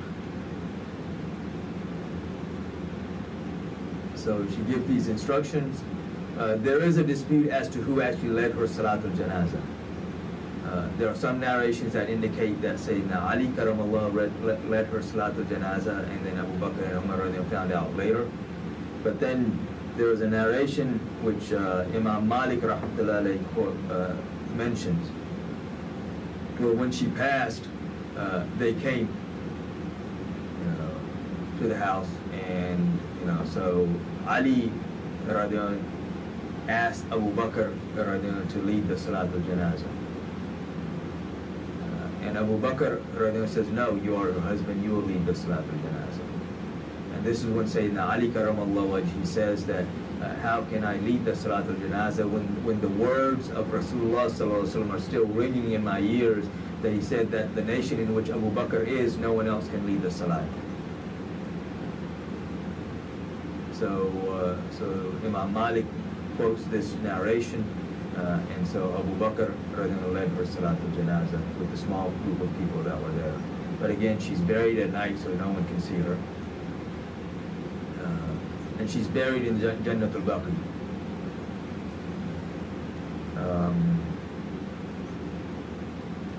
So she gives these instructions. There is a dispute as to who actually led her Salatul Janazah. There are some narrations that indicate that Sayyidina Ali Karamallah led her Salatul Janazah, and then Abu Bakr and Umar found out later. But then there is a narration which Imam Malik rahmatullahi alayhi mentions, where when she passed, they came to the house, and so Ali radiallahu anhu asked Abu Bakr radiallahu anhu to lead the Salatul Janazah. And Abu Bakr radiallahu anhu says, no, you are her husband, you will lead the Salatul Janazah. And this is when Sayyidina Ali Karamallahu Wajhi says that, how can I lead the Salatul Janazah when the words of Rasulullah Sallallahu Alaihi Wasallam are still ringing in my ears, that he said that the nation in which Abu Bakr is, no one else can lead the Salat. So Imam Malik quotes this narration, and so Abu Bakr led her Salatul Janazah with the small group of people that were there. But again, she's buried at night, so no one can see her. And she's buried in Jannatul Baqi.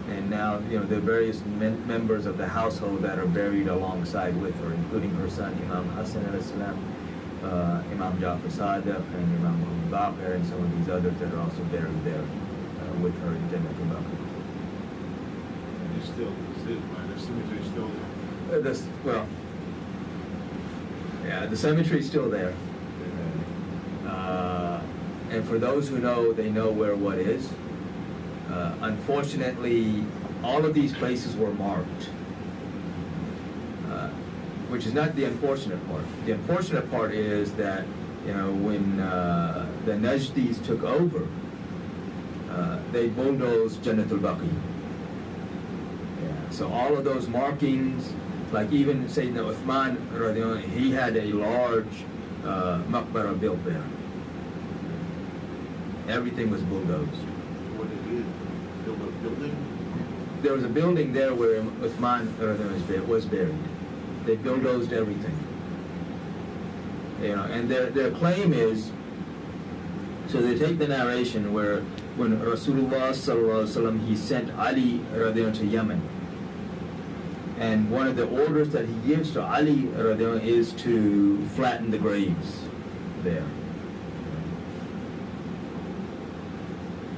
And now, there are various members of the household that are buried alongside with her, including her son Imam Hassan alayhi salam, Imam Jafar Sadiq, and Imam Abu Bakr, and some of these others that are also buried there with her in Jannatul Baqi. And it's still, the cemetery is still there. The cemetery is still there. And for those who know, they know where what is. Unfortunately, all of these places were marked, which is not the unfortunate part. The unfortunate part is that, when the Najdis took over, they bulldozed Jannatul Baqi. So all of those markings, like even Sayyidina Uthman, he had a large maqbara built there. Everything was bulldozed. What they did, build a building? There was a building there where Uthman was buried. They bulldozed everything. And their claim is, so they take the narration where when Rasulullah sallallahu alaihi wasallam, he sent Ali to Yemen. And one of the orders that he gives to Ali is to flatten the graves there.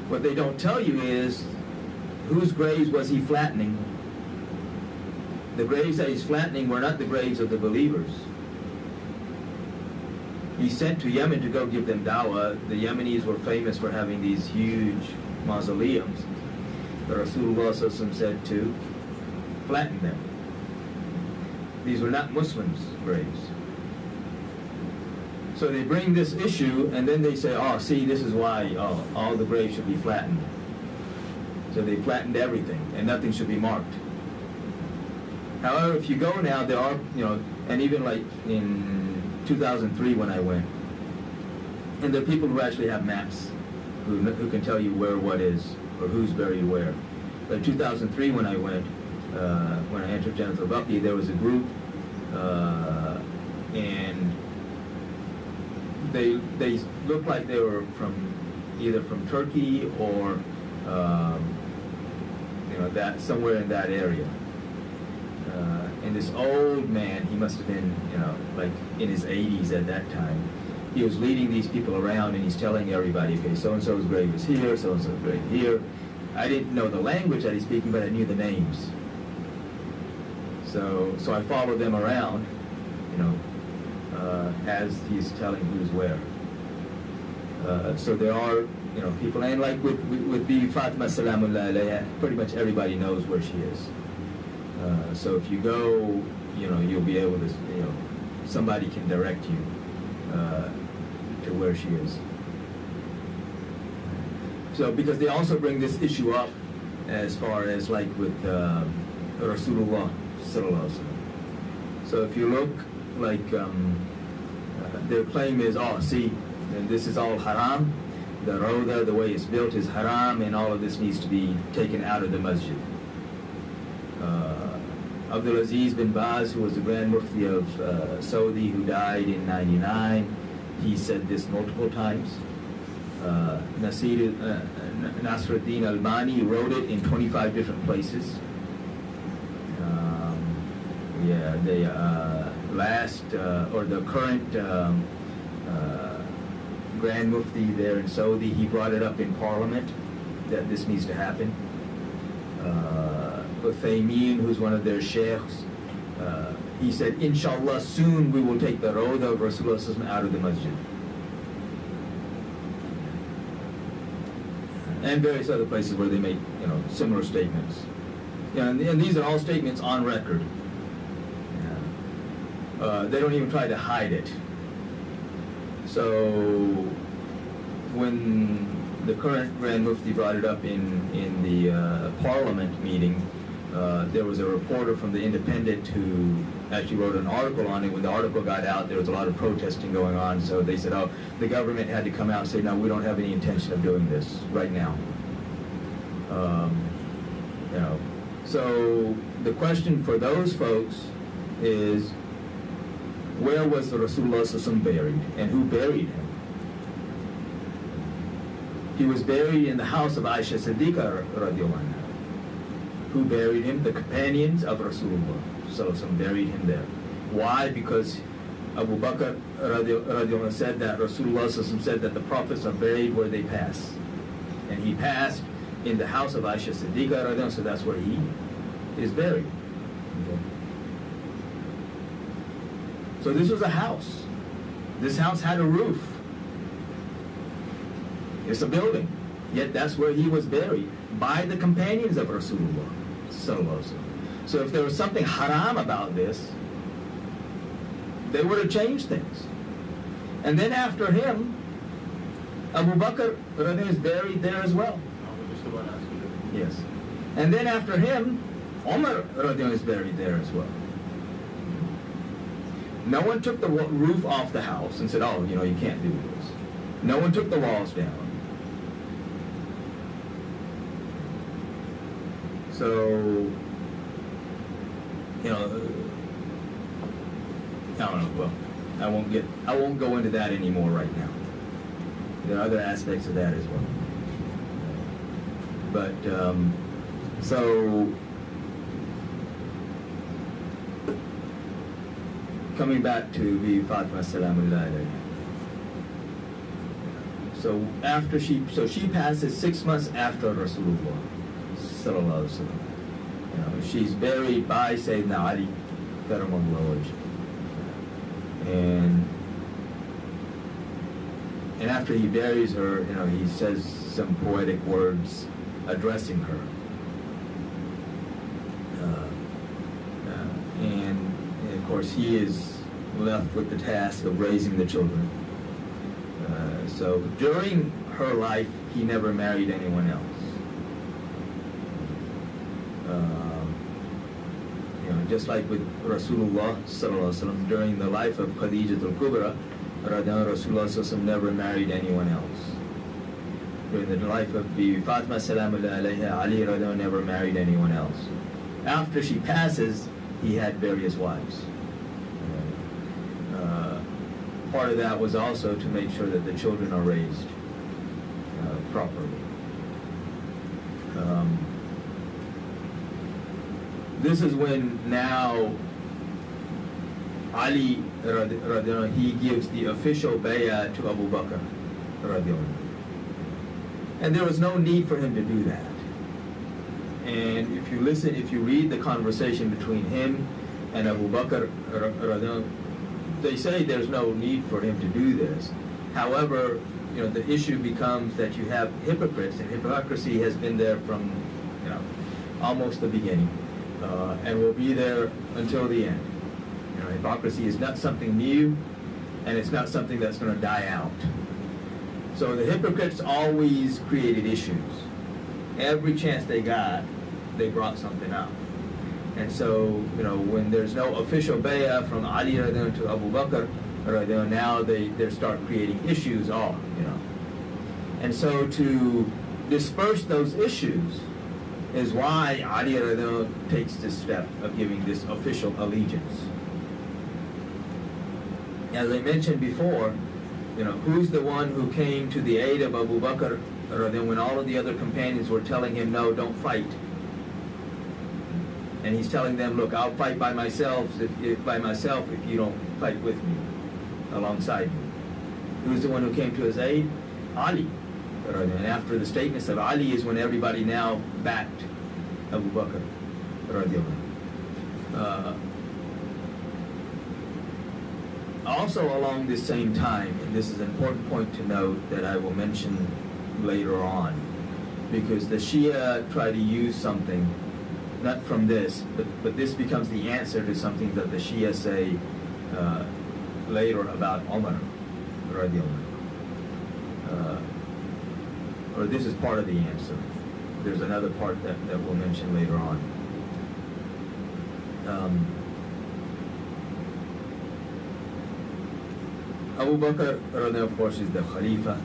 What they don't tell you is, whose graves was he flattening? The graves that he's flattening were not the graves of the believers. He sent to Yemen to go give them dawah. The Yemenis were famous for having these huge mausoleums. The Rasulullah said to flatten them. These were not Muslims' graves. So they bring this issue, and then they say, oh, see, this is why all the graves should be flattened. So they flattened everything, and nothing should be marked. However, if you go now, there are, and even like in 2003 when I went, and there are people who actually have maps who can tell you where what is, or who's buried where. But in 2003 when I went, when I entered Jannatul Baqi, there was a group, and they looked like they were either from Turkey or that somewhere in that area. And this old man, he must have been like in his 80s at that time. He was leading these people around, and he's telling everybody, okay, so and so's grave is here, so and so's grave here. I didn't know the language that he's speaking, but I knew the names. So I followed them around, as he's telling who's where. So there are, people, and like with Bibi Fatima Salamullah alayha, pretty much everybody knows where she is. So if you go, you'll be able to, somebody can direct you to where she is. So because they also bring this issue up as far as like with Rasulullah sallallahu alaihi wasallam. So if you look, like their claim is, oh, see, this is all haram. The Rawda, the way it's built, is haram, and all of this needs to be taken out of the masjid. Abdul Aziz bin Baz, who was the Grand Mufti of Saudi, who died in '99, he said this multiple times. Nasruddin Albani wrote it in 25 different places. The current Grand Mufti there in Saudi, he brought it up in Parliament that this needs to happen. Uthaymeen, who's one of their sheikhs, he said, inshallah, soon we will take the Rawda of Rasulullah out of the masjid. And various other places where they make, similar statements. And these are all statements on record. They don't even try to hide it. So when the current Grand Mufti brought it up in the Parliament meeting, there was a reporter from the Independent who actually wrote an article on it. When the article got out, there was a lot of protesting going on, so they said, oh, the government had to come out and say, no, we don't have any intention of doing this right now. So the question for those folks is, where was the Rasulullah buried, and who buried him? He was buried in the house of Aisha Siddiqa radiallahu anha. Who buried him? The companions of Rasulullah buried him there. Why? Because Abu Bakr radiallahu anhu said that Rasulullah said that the prophets are buried where they pass. And he passed in the house of Aisha Siddiqa radiallahu anha, so that's where he is buried. Okay. So this was a house. This house had a roof. It's a building. Yet that's where he was buried, by the companions of Rasulullah sallallahu alaihi wasallam. So if there was something haram about this, they would have changed things. And then after him, Abu Bakr is buried there as well. Yes. And then after him, Umar is buried there as well. No one took the roof off the house and said, oh, you can't do this. No one took the walls down. So, I don't know. Well, I won't go into that anymore right now. There are other aspects of that as well. But so coming back to the Fatima Salamullah alayha. So she passes 6 months after Rasulullah sallallahu alaihi wasallam. She's buried by Sayyidina Ali karamallahu wajh. And after he buries her, he says some poetic words addressing her. And of course, he is left with the task of raising the children. So during her life, he never married anyone else. Just like with Rasulullah sallallahu alaihi wasallam, during the life of Khadija al-Kubra, Rasulullah sallallahu alaihi wasallam never married anyone else. During the life of Fatima salamullah alayha, Ali radiallahu never married anyone else. After she passes, he had various wives. Part of that was also to make sure that the children are raised properly. This is when now Ali radiallahu, he gives the official bay'ah to Abu Bakr radiallahu. And there was no need for him to do that. And if you read the conversation between him and Abu Bakr radiallahu, they say there's no need for him to do this. However, the issue becomes that you have hypocrites, and hypocrisy has been there from almost the beginning. And will be there until the end. Hypocrisy is not something new, and it's not something that's going to die out. So the hypocrites always created issues. Every chance they got, they brought something up. And so, when there's no official bay'ah from Ali radiallahu anhu to Abu Bakr radiallahu anhu, now they start creating issues And so to disperse those issues is why Ali radiallahu anhu takes this step of giving this official allegiance. As I mentioned before, who's the one who came to the aid of Abu Bakr radiallahu anhu when all of the other companions were telling him, no, don't fight. And he's telling them, look, I'll fight by myself if you don't fight with me, alongside me. Who's the one who came to his aid? Ali. And after the statements of Ali is when everybody now backed Abu Bakr. Also along this same time, and this is an important point to note that I will mention later on, because the Shia try to use something, not from this, but this becomes the answer to something that the Shia say later about Umar radiallahu anhu. Or this is part of the answer. There's another part that we'll mention later on. Abu Bakr radiallahu anhu, of course, is the Khalifa.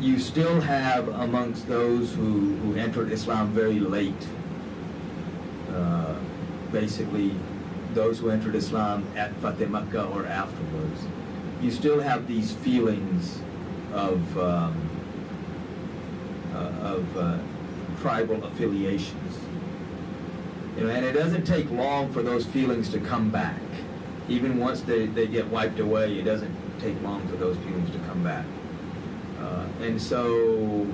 You still have amongst those who entered Islam very late, basically those who entered Islam at Fateh Makkah or afterwards, you still have these feelings of tribal affiliations. And it doesn't take long for those feelings to come back. Even once they get wiped away, it doesn't take long for those feelings to come back. And so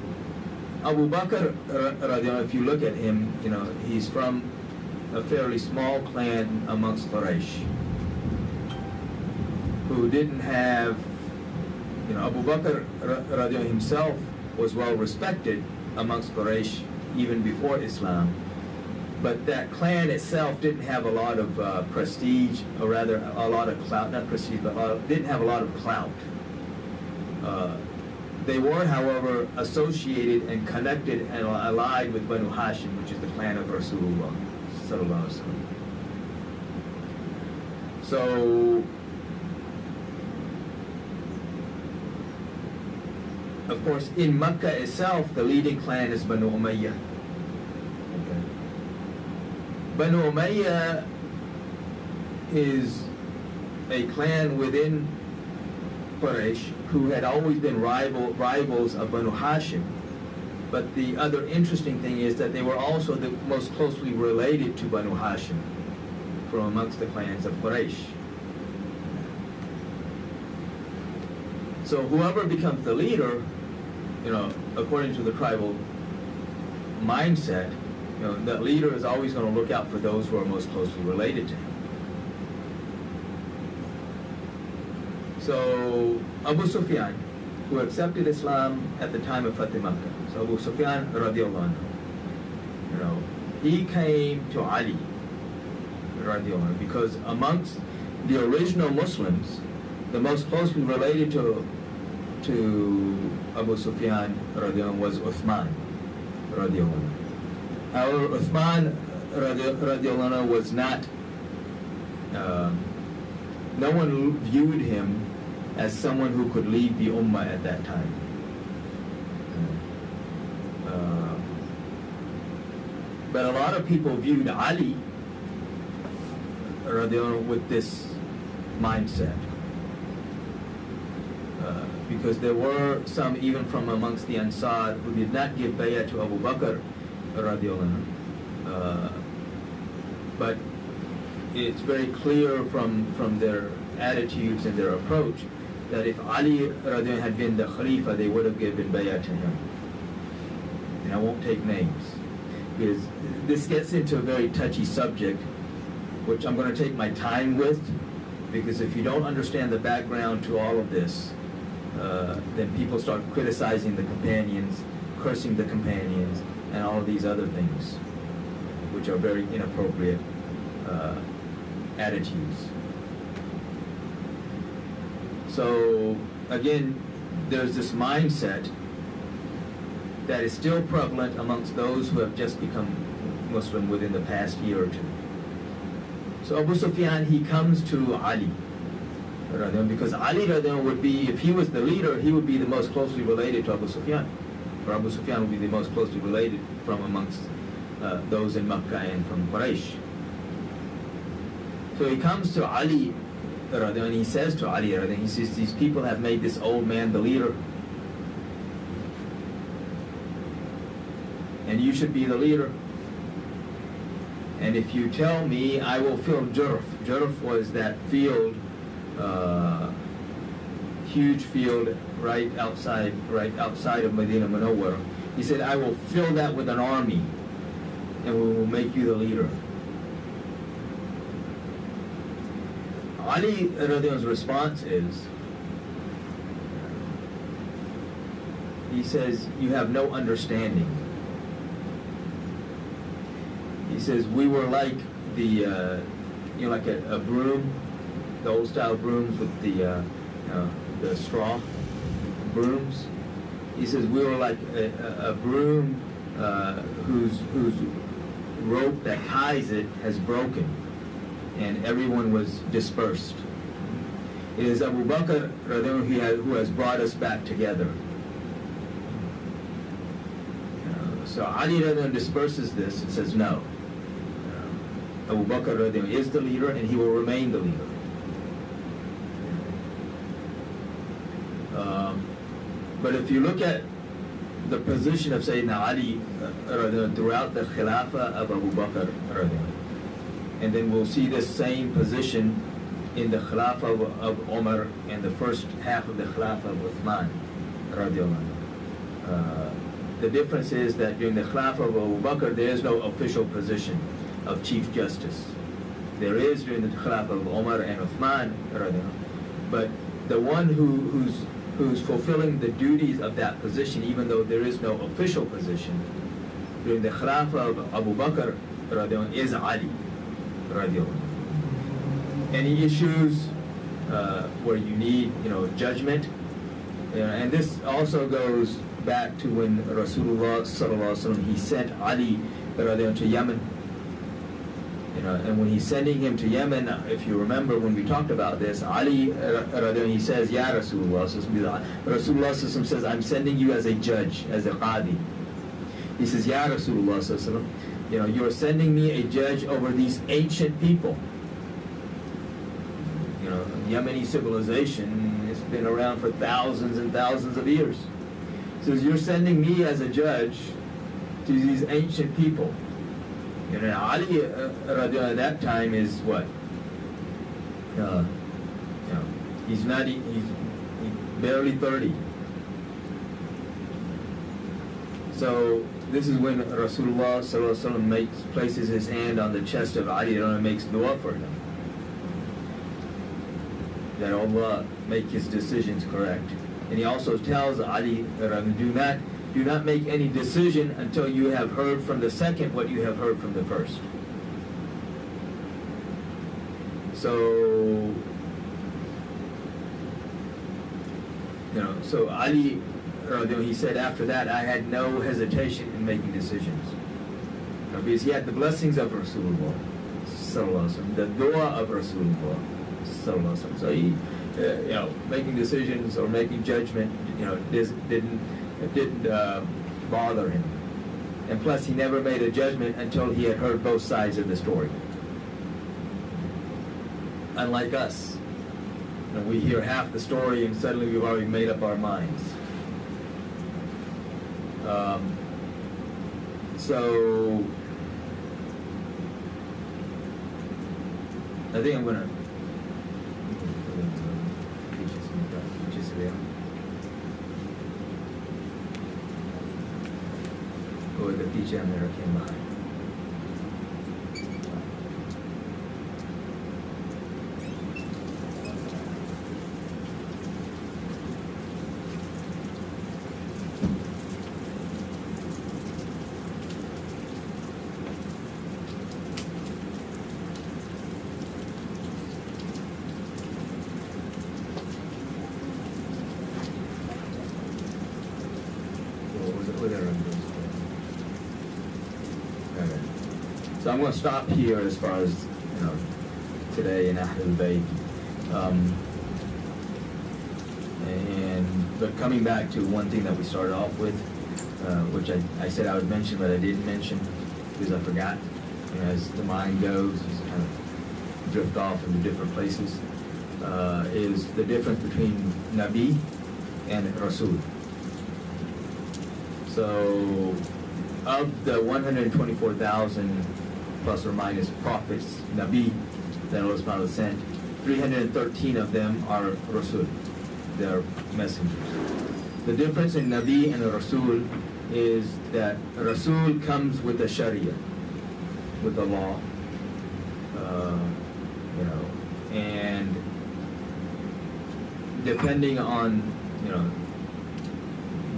Abu Bakr radiallahu anhu, if you look at him, he's from a fairly small clan amongst Quraysh, who didn't have, Abu Bakr radiallahu anhu himself was well respected amongst Quraysh even before Islam, but that clan itself didn't have a lot of prestige, or rather a lot of clout, not prestige, but didn't have a lot of clout. They were, however, associated and connected and allied with Banu Hashim, which is the clan of Rasulullah sallallahu alaihi wasallam. So, of course, in Makkah itself, the leading clan is Banu Umayyah. Okay. Banu Umayyah is a clan within Quraysh who had always been rivals of Banu Hashim. But the other interesting thing is that they were also the most closely related to Banu Hashim from amongst the clans of Quraysh. So whoever becomes the leader, according to the tribal mindset, the leader is always going to look out for those who are most closely related to him. So Abu Sufyan, who accepted Islam at the time of Fateh Makkah, so Abu Sufyan radiallahu anhu, he came to Ali radiallahu anhu because amongst the original Muslims, the most closely related to Abu Sufyan radiallahu anhu was Uthman radiallahu anhu. However, Uthman radiallahu anhu was not, no one viewed him as someone who could lead the Ummah at that time. But a lot of people viewed Ali radiallahu anhu with this mindset. Because there were some even from amongst the Ansar who did not give bay'ah to Abu Bakr radiallahu anhu. But it's very clear from their attitudes and their approach that if Ali radiallahu anhu had been the Khalifa, they would have given bay'ah to him. And I won't take names, because this gets into a very touchy subject, which I'm going to take my time with, because if you don't understand the background to all of this, then people start criticizing the companions, cursing the companions, and all of these other things, which are very inappropriate attitudes. So, again, there's this mindset that is still prevalent amongst those who have just become Muslim within the past year or two. So Abu Sufyan, he comes to Ali, because Ali would be, if he was the leader, he would be the most closely related to Abu Sufyan. Or Abu Sufyan would be the most closely related from amongst those in Makkah and from Quraysh. So he comes to Ali, and he says to Ali, he says, these people have made this old man the leader, and you should be the leader. And if you tell me, I will fill Jurf. Jurf was that field, huge field right outside of Medina Munawwara. He said, I will fill that with an army, and we will make you the leader. Ali's response is, he says, you have no understanding. He says, we were like the, like a broom, the old style brooms with the straw brooms. He says, we were like a broom whose rope that ties it has broken, and everyone was dispersed. It is Abu Bakr who has brought us back together. So Ali disperses this and says, no. Abu Bakr is the leader, and he will remain the leader. But if you look at the position of Sayyidina Ali throughout the Khilafah of Abu Bakr, and then we'll see this same position in the Khilafah of Umar and the first half of the Khilafah of Uthman. The difference is that during the Khilafah of Abu Bakr, there is no official position of Chief Justice. There is during the Khilafah of Umar and Uthman, but the one who's fulfilling the duties of that position, even though there is no official position, during the Khilafah of Abu Bakr is Ali. Any issues where you need, judgment, and this also goes back to when Rasulullah sallallahu alaihi wasallam, he sent Ali to Yemen. And when he's sending him to Yemen, if you remember when we talked about this, Ali, he says, Ya Rasulullah, Rasulullah says, I'm sending you as a judge, as a qadi. He says, Ya Rasulullah, you're sending me a judge over these ancient people. Yemeni civilization has been around for thousands and thousands of years. He says, you're sending me as a judge to these ancient people. Ali at that time is what? He's barely 30. So this is when Rasulullah sallallahu alaihi wasallam places his hand on the chest of Ali and makes dua for him, that Allah make his decisions correct. And he also tells Ali, do not make any decision until you have heard from the second what you have heard from the first. So, so Ali, he said after that, I had no hesitation in making decisions. Because he had the blessings of Rasulullah, the dua of Rasulullah. So he, making decisions or making judgment, didn't bother him. And plus, he never made a judgment until he had heard both sides of the story. Unlike us, we hear half the story and suddenly we've already made up our minds. So I think I'm going to go the picture American behind. What was it? So I'm going to stop here as far as, today in Ahlul Bayt. But coming back to one thing that we started off with, which I said I would mention, but I didn't mention because I forgot. As the mind goes, just kind of drift off into different places, is the difference between Nabi and Rasul. So, of the 124,000 plus or minus prophets, Nabi, that Allah subhanahu wa ta'ala sent, 313 of them are Rasul. They're messengers. The difference in Nabi and a Rasul is that a Rasul comes with a Sharia, with the law, and depending on,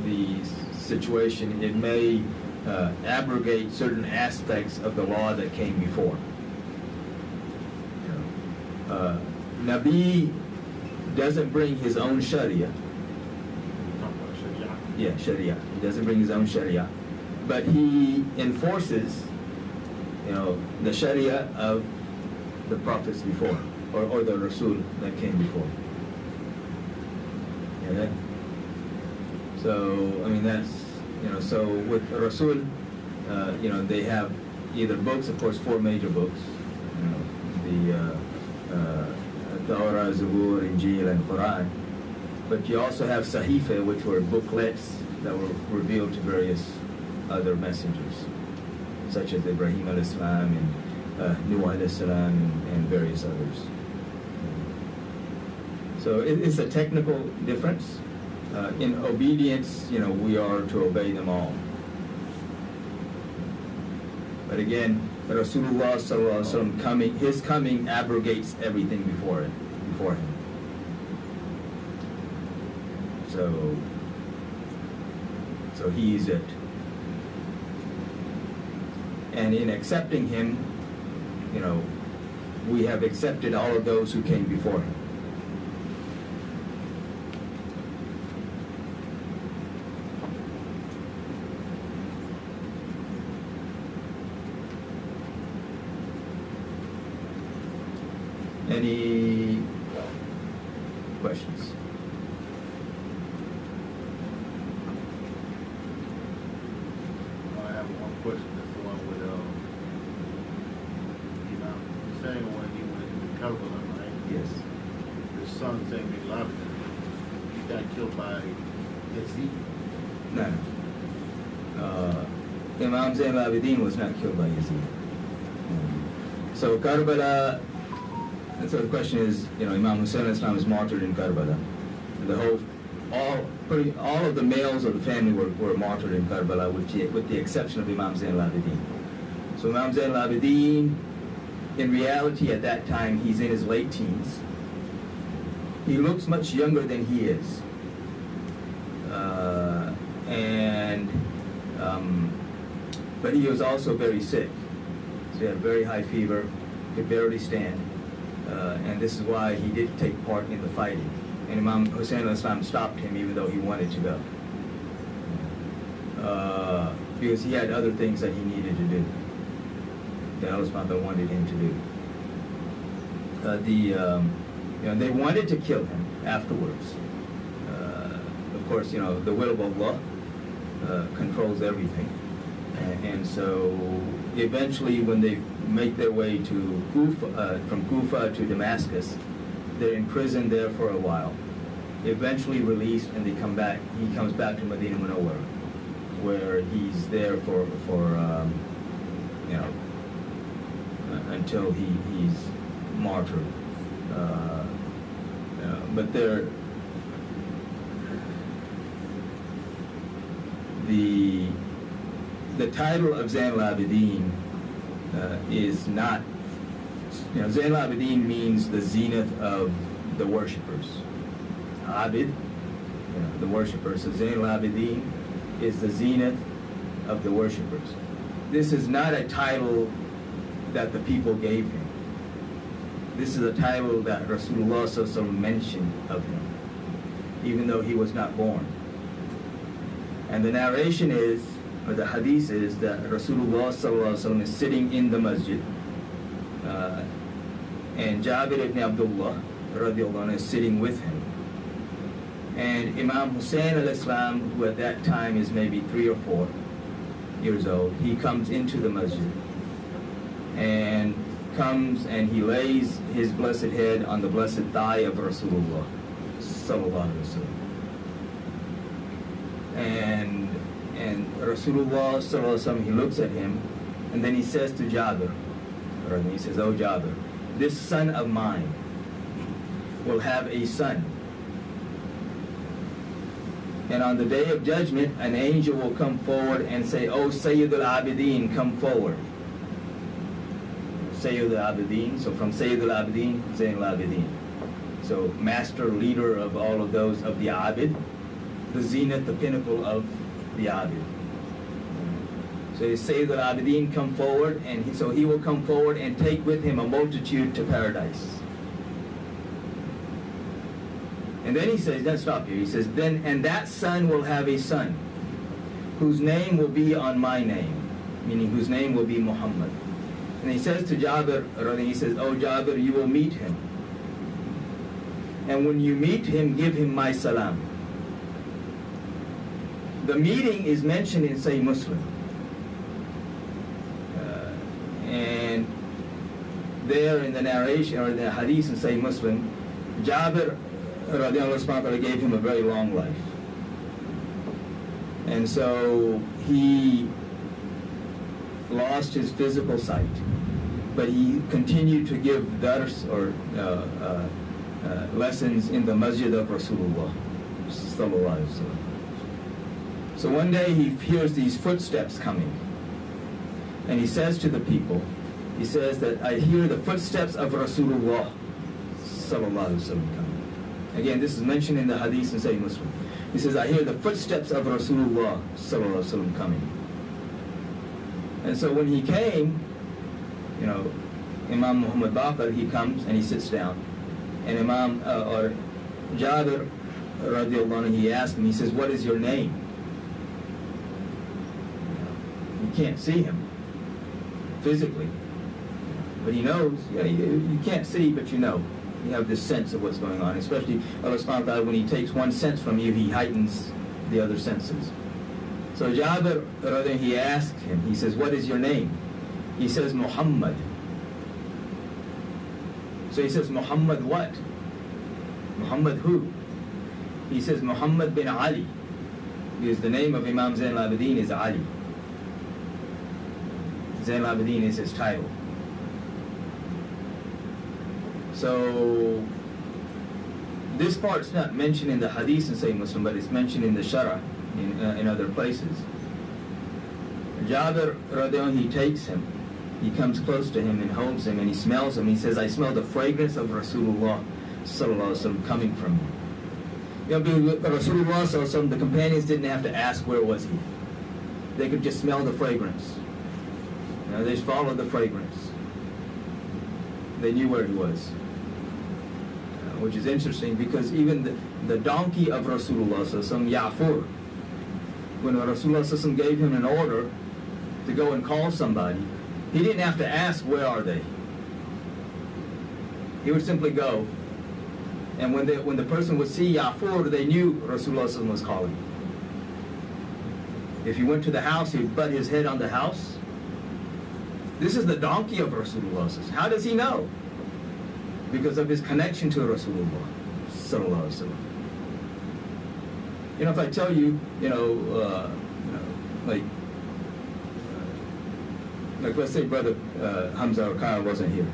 the situation, it may abrogate certain aspects of the law that came before. Nabi doesn't bring his own Sharia. Yeah, Sharia. He doesn't bring his own Sharia, but he enforces, the Sharia of the prophets before, or the Rasul that came before. Okay? So, that's, so with Rasul, they have either books, of course, 4 major books, the Torah, Zabur, Injil, and Quran. But you also have Sahifa, which were booklets that were revealed to various other messengers, such as Ibrahim al-Islam and Nuh al-Islam and various others. So it's a technical difference. In obedience, we are to obey them all. But again, Rasulullah sallallahu alaihi wasallam his coming abrogates everything before him. So he's it. And in accepting him, we have accepted all of those who came before him. Any questions? I have one question. That's the one with, you're saying when he went to Karbala, right? Yes. His son, Zayn bin Laden, he got killed by Yazid. No. Imam Zayn al-Abidin was not killed by Yazid. So Karbala. And so the question is, Imam Hussein al-Islam was martyred in Karbala. All of the males of the family were martyred in Karbala, with the exception of Imam Zayn al-Abidin. So Imam Zayn al-Abidin, in reality at that time, he's in his late teens. He looks much younger than he is. But he was also very sick. So he had very high fever, could barely stand. And this is why he did take part in the fighting. And Imam Hussein al-Islam stopped him even though he wanted to go. Because he had other things that he needed to do, that Allah wanted him to do. They wanted to kill him afterwards. Of course, the will of Allah controls everything. And so eventually when they make their way to Kufa, from Kufa to Damascus, they're imprisoned there for a while, eventually released, and he comes back to Medina Munawwara, where he's there for until he's martyred. But the title of Zayn al-Abidin is not, Zayn al-Abidin means the zenith of the worshippers. Abid, the worshippers. So Zayn al-Abidin is the zenith of the worshippers. This is not a title that the people gave him. This is a title that Rasulullah sallallahu alaihi wasallam mentioned of him, even though he was not born. And the narration is or the hadith is that Rasulullah sallallahu alaihi wasallam is sitting in the masjid, and Jabir ibn Abdullah radiallahu anhu is sitting with him. And Imam Hussein al-Islam, who at that time is maybe 3 or 4 years old, he comes into the masjid and comes and he lays his blessed head on the blessed thigh of Rasulullah sallallahu alaihi wasallam. And Rasulullah sallallahu alaihi wasallam, he looks at him and then he says to Jabir, or he says, "Oh Jabir, this son of mine will have a son. And on the day of judgment, an angel will come forward and say, "Oh Sayyid al-Abidin, come forward." Sayyid al-Abidin, so from Sayyid al-Abidin, Zayn al-Abidin. So master, leader of all of those of the Abid, the zenith, the pinnacle of the Abid. So Sayyid al-Abidin come forward, and so he will come forward and take with him a multitude to paradise. And then he says, don't stop here, he says, then, and that son will have a son, whose name will be on my name, meaning whose name will be Muhammad. And he says to Jabir, he says, "Oh Jabir, you will meet him. And when you meet him, give him my salam." The meeting is mentioned in Sahih Muslim. And there in the narration, or the hadith in Sahih Muslim, Jabir radiallahu anhu gave him a very long life. And so he lost his physical sight, but he continued to give dars, or lessons in the masjid of Rasulullah sallallahu alaihi wasallam. So one day he hears these footsteps coming, and he says to the people, he says that, "I hear the footsteps of Rasulullah sallallahu alaihi wasallam coming." Again, this is mentioned in the hadith in Sahih Muslim. He says, "I hear the footsteps of Rasulullah sallallahu alaihi wasallam coming." And so when he came, Imam Muhammad Baqir, he comes and he sits down, and or Jabir radiallahu anhu, he asks him, he says, "What is your name?" You can't see him physically, but he knows. You can't see, but you know. You have this sense of what's going on, especially Allah subhanahu wa ta'ala, when he takes one sense from you, he heightens the other senses. So Jabir, he asked him, he says, "What is your name?" He says, "Muhammad." So he says, "Muhammad what?" "Muhammad who?" He says, "Muhammad bin Ali." Because the name of Imam Zayn al-Abidin is Ali. Zayn al-Abidin is his title. So this part's not mentioned in the hadith in Sahih Muslim, but it's mentioned in the Shara, in other places. Jabir radiallahu, he takes him, he comes close to him and holds him, and he smells him. He says, "I smell the fragrance of Rasulullah sallallahu alaihi wasallam coming from him." Rasulullah sallallahu alaihi wasallam, the companions didn't have to ask where was he. They could just smell the fragrance. They just followed the fragrance. They knew where he was. Which is interesting, because even the donkey of Rasulullah sallallahu alaihi wasallam, Ya'fur, when Rasulullah sallallahu alaihi wasallam gave him an order to go and call somebody, he didn't have to ask, "Where are they?" He would simply go, and when the person would see Ya'fur, they knew Rasulullah sallallahu alaihi wasallam was calling. If he went to the house, he'd butt his head on the house. This is the donkey of Rasulullah sallallahu alaihi wasallam. How does he know? Because of his connection to Rasulullah sallallahu alaihi wasallam. If I tell you, like let's say Brother Hamza or Kyle wasn't here,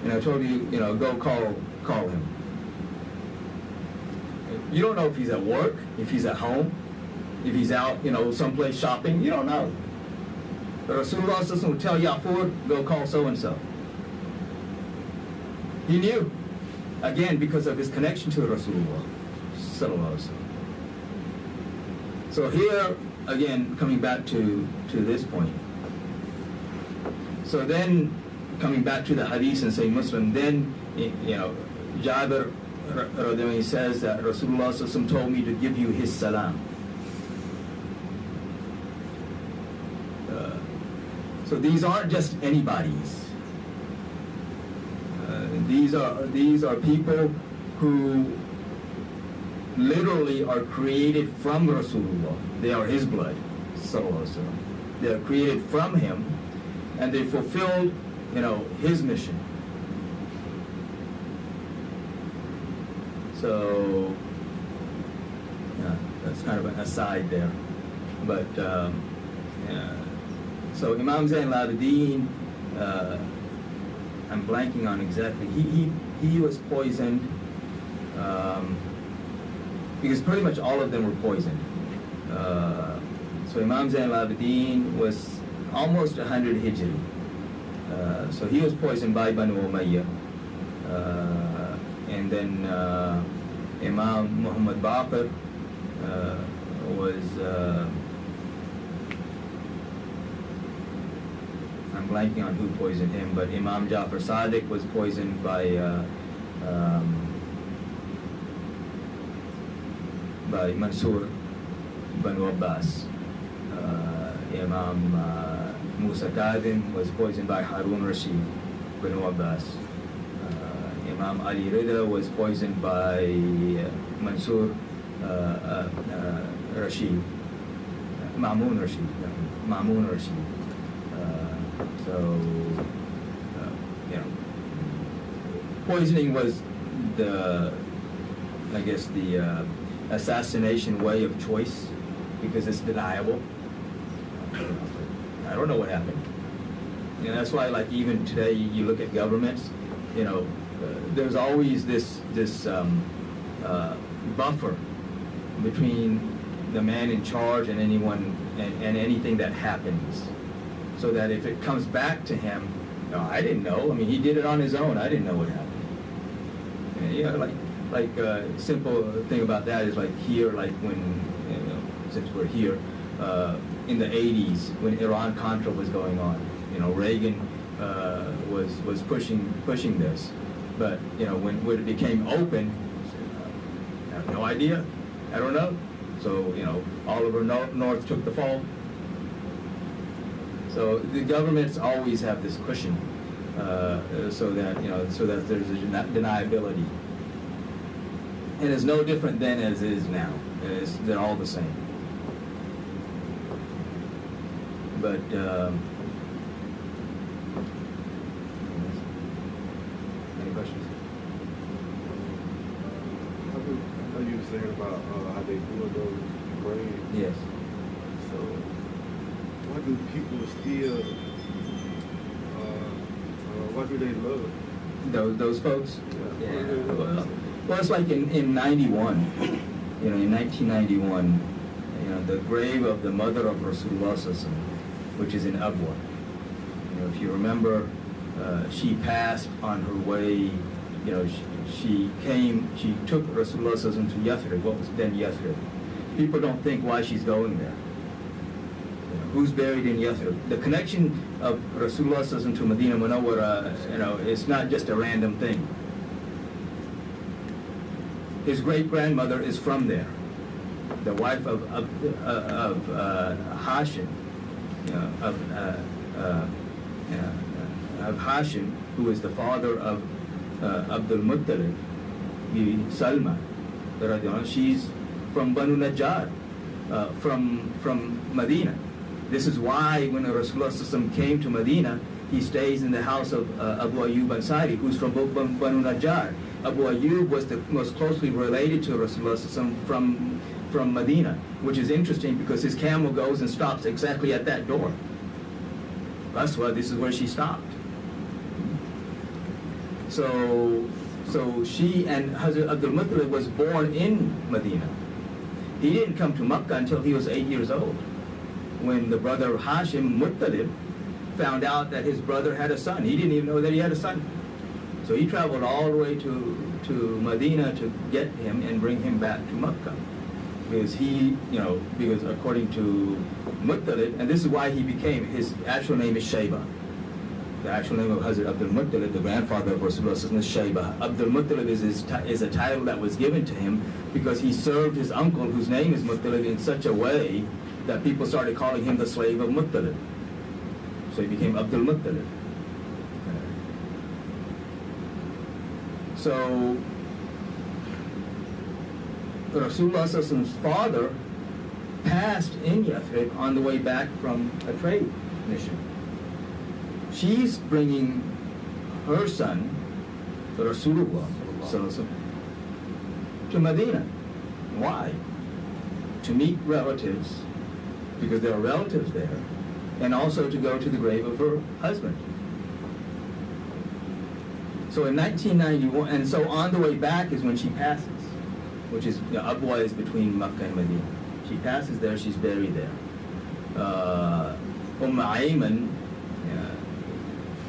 and I told you, go call him. You don't know if he's at work, if he's at home, if he's out, someplace shopping. You don't know. But Rasulullah sallallahu alaihi wasallam would tell Ya'fur, "Go call so and so." He knew, again, because of his connection to Rasulullah sallallahu alaihi wasallam. So here, again, coming back to this point. So then, coming back to the hadith and Sahih Muslim, then, Jabir, he says that Rasulullah sallallahu alaihi wasallam told me to give you his salam. So these aren't just anybody's. These are people who literally are created from Rasulullah. They are his blood, sallallahu alaihi wasallam. They are created from him, and they fulfilled, his mission. So, that's kind of an aside there. But, so Imam Zain al-Abidin, I'm blanking on exactly, he was poisoned, because pretty much all of them were poisoned. So Imam Zain al-Abidin was almost 100 Hijri. So he was poisoned by Banu Umayyah. And then Imam Muhammad Baqir was, I'm blanking on who poisoned him, but Imam Jafar Sadiq was poisoned by Mansur Banu Abbas. Imam Musa Kadhim was poisoned by Harun Rashid Banu Abbas. Imam Ali Rida was poisoned by Mansur Rashid, Ma'mun Rashid. So, poisoning was the assassination way of choice, because it's deniable. I don't know what happened. That's why, like, even today, you look at governments, there's always this buffer between the man in charge and anyone and anything that happens, so that if it comes back to him, no, I didn't know. I mean, he did it on his own. I didn't know what happened. And, simple thing about that is like here, like when, since we're here, in the 80s when Iran-Contra was going on, Reagan was pushing this, but when it became open, I have no idea. I don't know. So Oliver North took the fall. So the governments always have this cushion, so that there's a deniability, and it's no different then as it is now. They're all the same. But any questions? How you were saying about how they bulldoze graves? Yes. So, why do people still? Why do they love Those folks? Yeah. Well, it's like in 91, in 1991, the grave of the mother of Rasulullah, which is in Abwa. If you remember, she passed on her way, she took Rasulullah to Yathrib, what was then Yathrib. People don't think why she's going there. Who's buried in Yathrib? The connection of Rasulullah to Medina Munawwara, it's not just a random thing. His great-grandmother is from there, the wife of Hashim, of Hashim, who is the father of Abdul Muttalib, Salma. She's from Banu Najjar, from Medina. This is why when Rasulullah came to Medina, he stays in the house of Abu Ayyub Ansari, who's from Banu Najjar. Abu Ayyub was the most closely related to Rasulullah from Medina, which is interesting because his camel goes and stops exactly at that door. That's why this is where she stopped. So she and Hazrat Abdul Muttalib was born in Medina. He didn't come to Makkah until he was 8 years old, when the brother Hashim Muttalib found out that his brother had a son. He didn't even know that he had a son. So he traveled all the way to Medina to get him and bring him back to Makkah. Because because according to Muttalib, and this is why he became, his actual name is Shayba. The actual name of Hazrat Abdul Muttalib, the grandfather of Rasulullah, is Shayba. Abdul Muttalib is a title that was given to him because he served his uncle, whose name is Muttalib, in such a way that people started calling him the slave of Muttalib. So he became Abdul Muttalib. So Rasulullah's father passed in Yathrib on the way back from a trade mission. She's bringing her son, Rasulullah, to Medina. Why? To meet relatives, because there are relatives there, and also to go to the grave of her husband. So in 1991, and so on the way back is when she passes, which is, Abwa is between Makkah and Medina. She passes there, she's buried there. Ayman,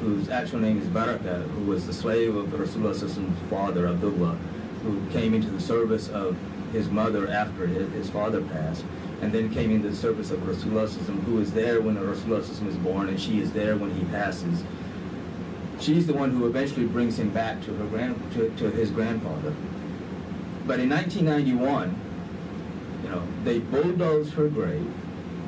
whose actual name is Baraka, who was the slave of Rasulullah's father, Abdullah, who came into the service of his mother after his father passed, and then came into the service of Rasulullah, who was there when Rasulullah was born, and she is there when he passes. She's the one who eventually brings him back to to his grandfather. But in 1991, they bulldozed her grave,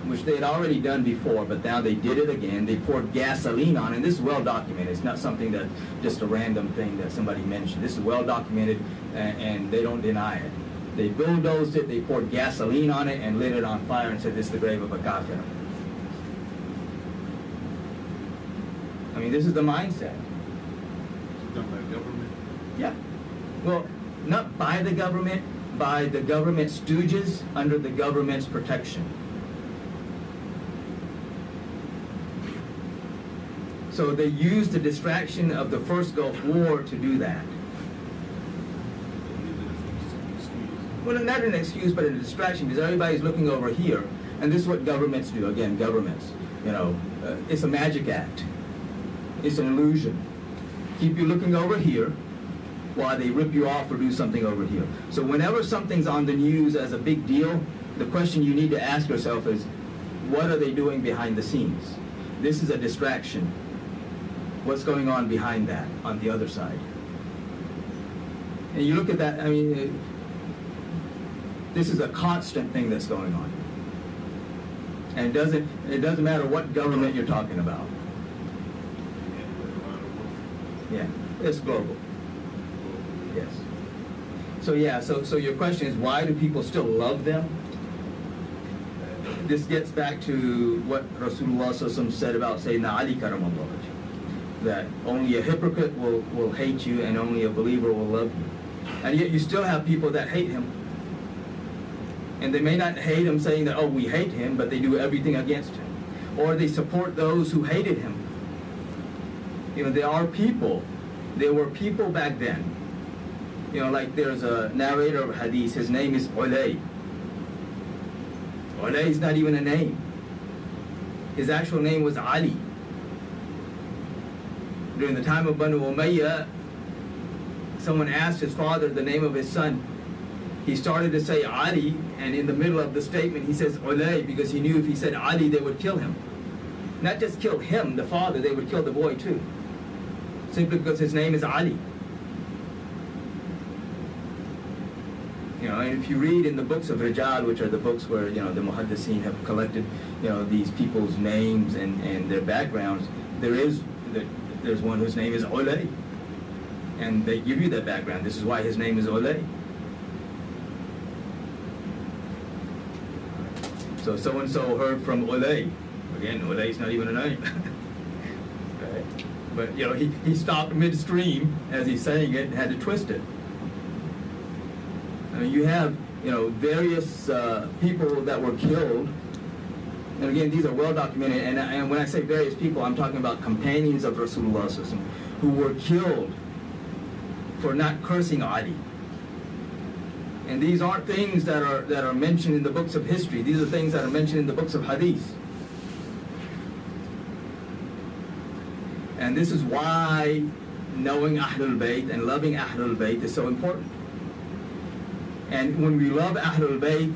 which they had already done before, but now they did it again. They poured gasoline on it, and this is well documented. It's not something that just a random thing that somebody mentioned. This is well documented, and they don't deny it. They bulldozed it, they poured gasoline on it, and lit it on fire and said, this is the grave of a kafir. I mean, this is the mindset. Done by government? Yeah. Well, not by the government, by the government stooges under the government's protection. So they used the distraction of the first Gulf War to do that. Well, not an excuse, but a distraction, because everybody's looking over here, and this is what governments do. Again, governments, it's a magic act. It's an illusion. Keep you looking over here while they rip you off or do something over here. So whenever something's on the news as a big deal, the question you need to ask yourself is, what are they doing behind the scenes? This is a distraction. What's going on behind that, on the other side? And you look at that, this is a constant thing that's going on. And it doesn't matter what government you're talking about. Yeah, it's global. Yes. So your question is, why do people still love them? This gets back to what Rasulullah said about Sayyidina Ali karamallahu wajh, that only a hypocrite will hate you and only a believer will love you. And yet you still have people that hate him. And they may not hate him saying that, oh, we hate him, but they do everything against him. Or they support those who hated him. There were people back then. Like there's a narrator of hadith, his name is Ulay. Ulay is not even a name. His actual name was Ali. During the time of Banu Umayyah, someone asked his father the name of his son. He started to say Ali, and in the middle of the statement he says Ulay, because he knew if he said Ali, they would kill him. Not just kill him, the father, they would kill the boy too. Simply because his name is Ali. And if you read in the books of Rijal, which are the books where, the Muhaddiseen have collected, these people's names and their backgrounds, there's one whose name is Ulay. And they give you that background. This is why his name is Ulay. So so-and-so heard from Ulay. Again, Ulay is not even a name. Right? But, he stopped midstream as he's saying it and had to twist it. You have, various people that were killed. And again, these are well documented. And when I say various people, I'm talking about companions of Rasulullah who were killed for not cursing Ali. And these aren't things that are mentioned in the books of history. These are things that are mentioned in the books of hadith. And this is why knowing Ahlul Bayt and loving Ahlul Bayt is so important. And when we love Ahlul Bayt,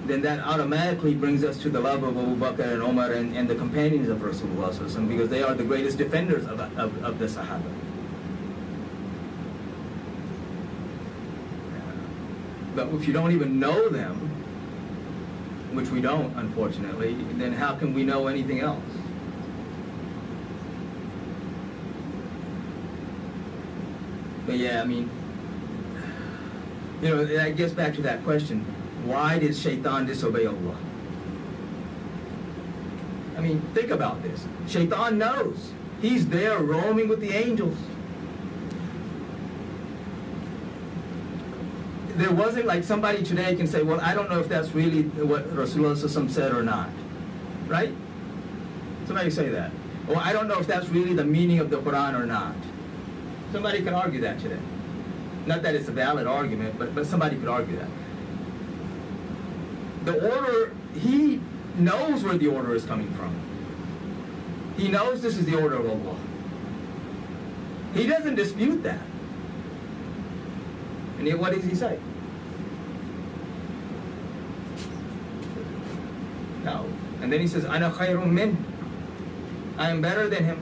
then that automatically brings us to the love of Abu Bakr and Umar and the companions of Rasulullah, because they are the greatest defenders of the Sahaba. But if you don't even know them, which we don't, unfortunately, then how can we know anything else? But yeah, I mean, that gets back to that question. Why did Shaitan disobey Allah? I mean, think about this. Shaitan knows. He's there roaming with the angels. There wasn't like somebody today can say, well, I don't know if that's really what Rasulullah said or not. Right? Somebody say that. Well, I don't know if that's really the meaning of the Quran or not. Somebody can argue that today. Not that it's a valid argument, but somebody could argue that. The order, he knows where the order is coming from. He knows this is the order of Allah. He doesn't dispute that. And yet what does he say? No. And then he says, Ana khayrun min. I am better than him.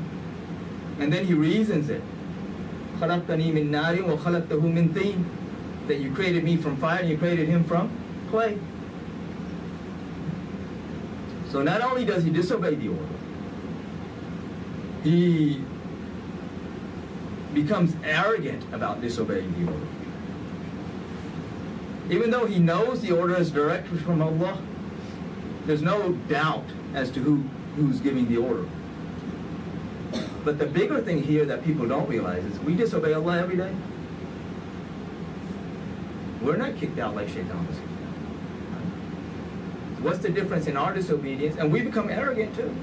And then he reasons it. خَلَقْتَنِي مِن نَارٍ وَخَلَقْتَهُ مِن طِينٍ. That you created me from fire and you created him from clay. So not only does he disobey the order, he becomes arrogant about disobeying the order. Even though he knows the order is directly from Allah, there's no doubt as to who's giving the order. But the bigger thing here that people don't realize is we disobey Allah every day. We're not kicked out like Shaitan was kicked out. What's the difference in our disobedience? And we become arrogant too.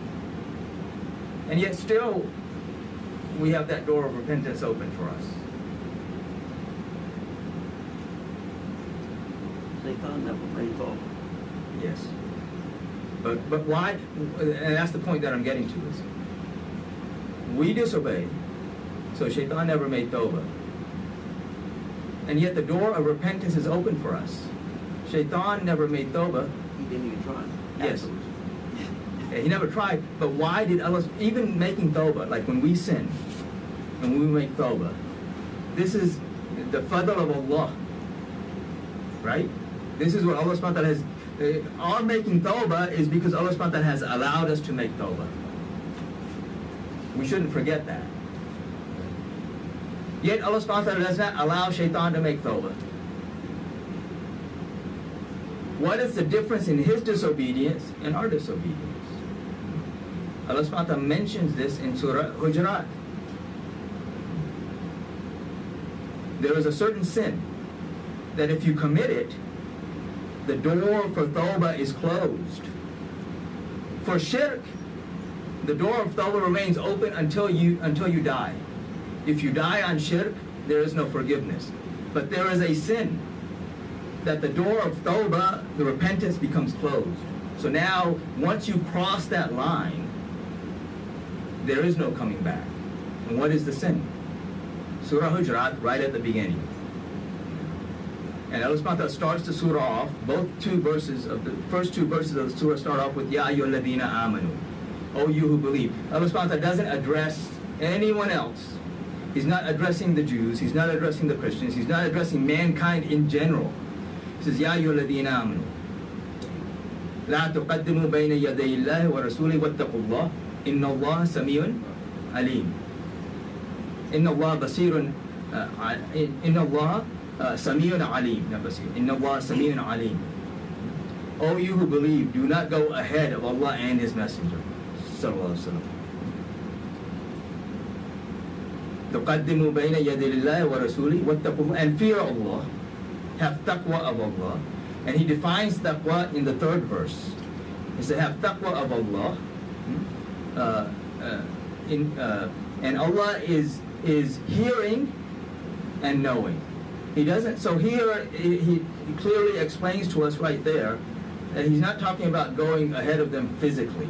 And yet still, we have that door of repentance open for us. Shaitan never made tawbah. Yes. But why? And that's the point that I'm getting to is, we disobey, so Shaitan never made tawbah. And yet the door of repentance is open for us. Shaitan never made tawbah. He didn't even try. Yes. Yeah, he never tried. But why did Allah, even making tawbah, like when we sin, and when we make tawbah, this is the fadl of Allah. Right? This is what Allah subhanahu wa ta'ala has, our making tawbah is because Allah subhanahu wa ta'ala has allowed us to make tawbah. We shouldn't forget that. Yet Allah subhanahu wa ta'ala does not allow Shaitan to make tawbah. What is the difference in his disobedience and our disobedience? Allah subhanahu wa ta'ala mentions this in Surah Hujurat. There is a certain sin that if you commit it, the door for tawbah is closed. For shirk, the door of tawbah remains open until you die. If you die on shirk, there is no forgiveness. But there is a sin that the door of tawbah, the repentance, becomes closed. So now, once you cross that line, there is no coming back. And what is the sin? Surah Hujurat, right at the beginning. And Allah subhanahu wa ta'ala starts the surah off, both two verses of the first two verses of the surah start off with Ya ayyuhalladhina amanu. O you who believe. Allah subhanahu wa ta'ala doesn't address anyone else. He's not addressing the Jews, he's not addressing the Christians, he's not addressing mankind in general. He says, Ya ayyuhalladhina amanu. La tuqaddimu bayna yaday Allahi wa rasuli wattaqullah. Inna Allah samiyun alim. Inna Allah basirun. Inna Allah samiyun alim. Not basir. Inna Allah samiyun alim. O you who believe, do not go ahead of Allah and His Messenger. Sallallahu alaihi wasallam. تقدموا بين يدي الله ورسوله واتقوا, and fear Allah, have taqwa of Allah. And he defines taqwa in the third verse. He said, have taqwa of Allah. And Allah is hearing and knowing. He doesn't, so here he clearly explains to us right there that he's not talking about going ahead of them physically.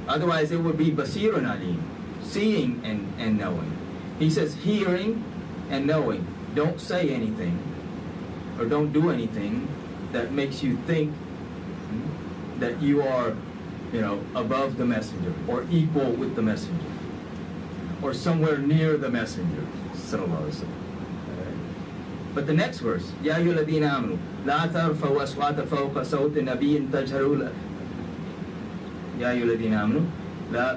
Otherwise it would be basirun alim, seeing and knowing. He says hearing and knowing. Don't say anything or don't do anything that makes you think that you are, above the messenger or equal with the messenger or somewhere near the messenger. Sallallahu alaihi wasallam. But the next verse, Ya ayyuhalladhina amanu, la tarfa'u aswata fawqa sawti nabiyyin tajharu lahu. Ya ayyuhalladhina amanu, la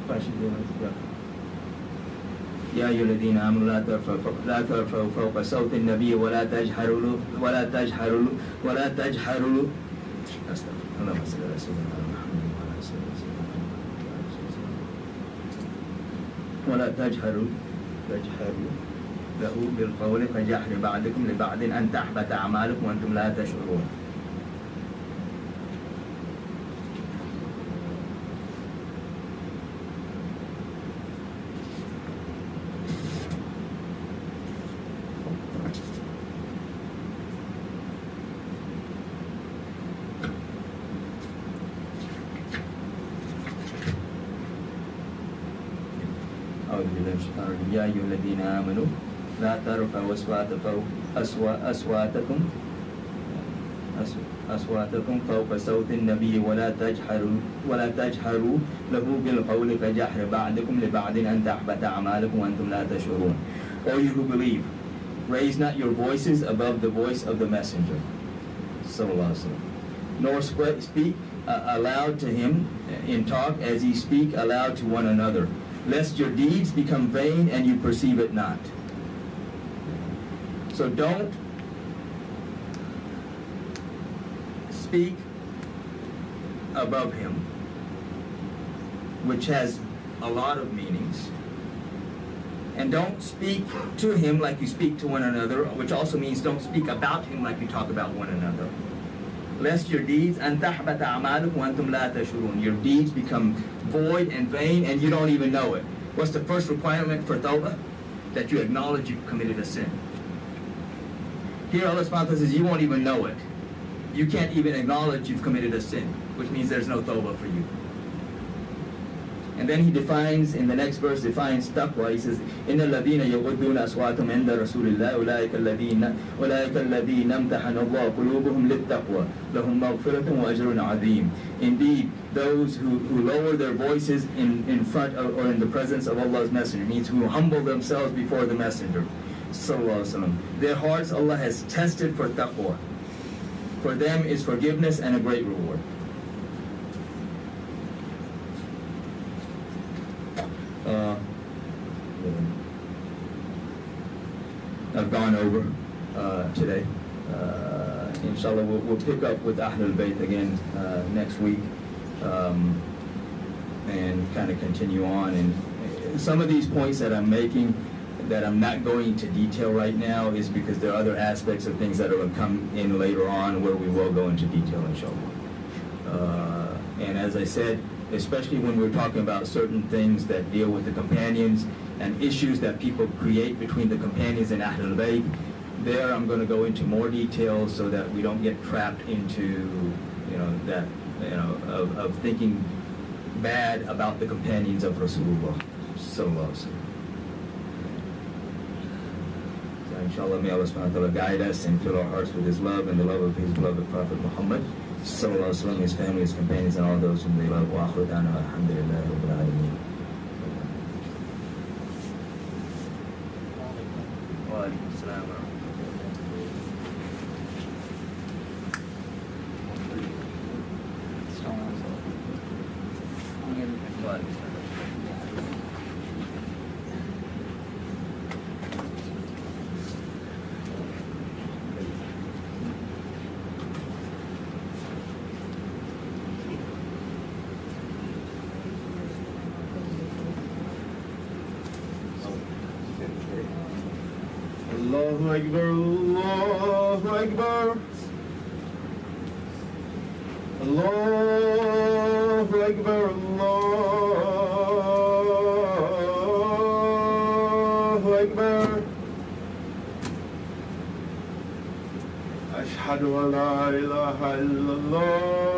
question? يا أيها الذين آمنوا لا ترفعوا فوق صوت النبي ولا تجهروا له أستغفر اللهم صل على سيدنا محمد وعلى آله وصحبه ولا تجهروا له بالقول كجهر بعضكم لبعض أن تحبط أعمالكم وأنتم لا تشعرون. يا أيها الذين آمنوا لا ترفعوا أصواتكم فوق صوت النبي ولا تجهروا له بالقول كجهر بعضكم لبعض أن تحبط أعمالكم وأنتم لا تشعرون. O you who believe, raise not your voices above the voice of the messenger, sallallahu alaihi wasallam, nor speak aloud to him in talk as ye speak aloud to one another, lest your deeds become vain and you perceive it not. So don't speak above him, which has a lot of meanings. And don't speak to him like you speak to one another, which also means don't speak about him like you talk about one another. Lest your deeds, أن تحبط أعمالكم وأنتم لا تشعرون, your deeds become void and vain and you don't even know it. What's the first requirement for tawbah? That you acknowledge you've committed a sin. Here Allah subhanahu wa ta'ala says you won't even know it. You can't even acknowledge you've committed a sin, which means there's no tawbah for you. And then he defines, in the next verse, defines taqwa. He says, إِنَّ الَّذِينَ يَغُضُّونَ أَصْوَاتَهُمْ عِنْدَ رَسُولِ اللَّهِ أُولَٰئِكَ الَّذِينَ امْتَحَنَ اللَّهُ قُلُوبَهُمْ لِلتَّقْوَى لَهُمْ مَغْفِرَةٌ وَأَجْرٌ عَظِيمٌ. Indeed, those who lower their voices in front of, or in the presence of Allah's Messenger, means who humble themselves before the Messenger, sallallahu alaihi wasallam, their hearts Allah has tested for taqwa. For them is forgiveness and a great reward. I've gone over today. Inshallah, we'll pick up with Ahlul Bayt again next week and kind of continue on. And some of these points that I'm making that I'm not going into detail right now is because there are other aspects of things that will come in later on where we will go into detail, inshallah. And as I said, especially when we're talking about certain things that deal with the companions and issues that people create between the companions and Ahlul Bayt, there I'm going to go into more details so that we don't get trapped into, of thinking bad about the companions of Rasulullah sallallahu alaihi wasallam. So inshallah, may Allah subhanahu wa ta'ala guide us and fill our hearts with His love and the love of His beloved Prophet Muhammad sallallahu alaihi wasallam, his family, his companions, and all those whom they love. Wa akhiru da'wana alhamdulillahi rabbil alameen. Wa alaikum assalam wa Allahu Akbar, Allahu Akbar, Allahu Akbar, Allahu Akbar. Ashhadu an la ilaha illallah.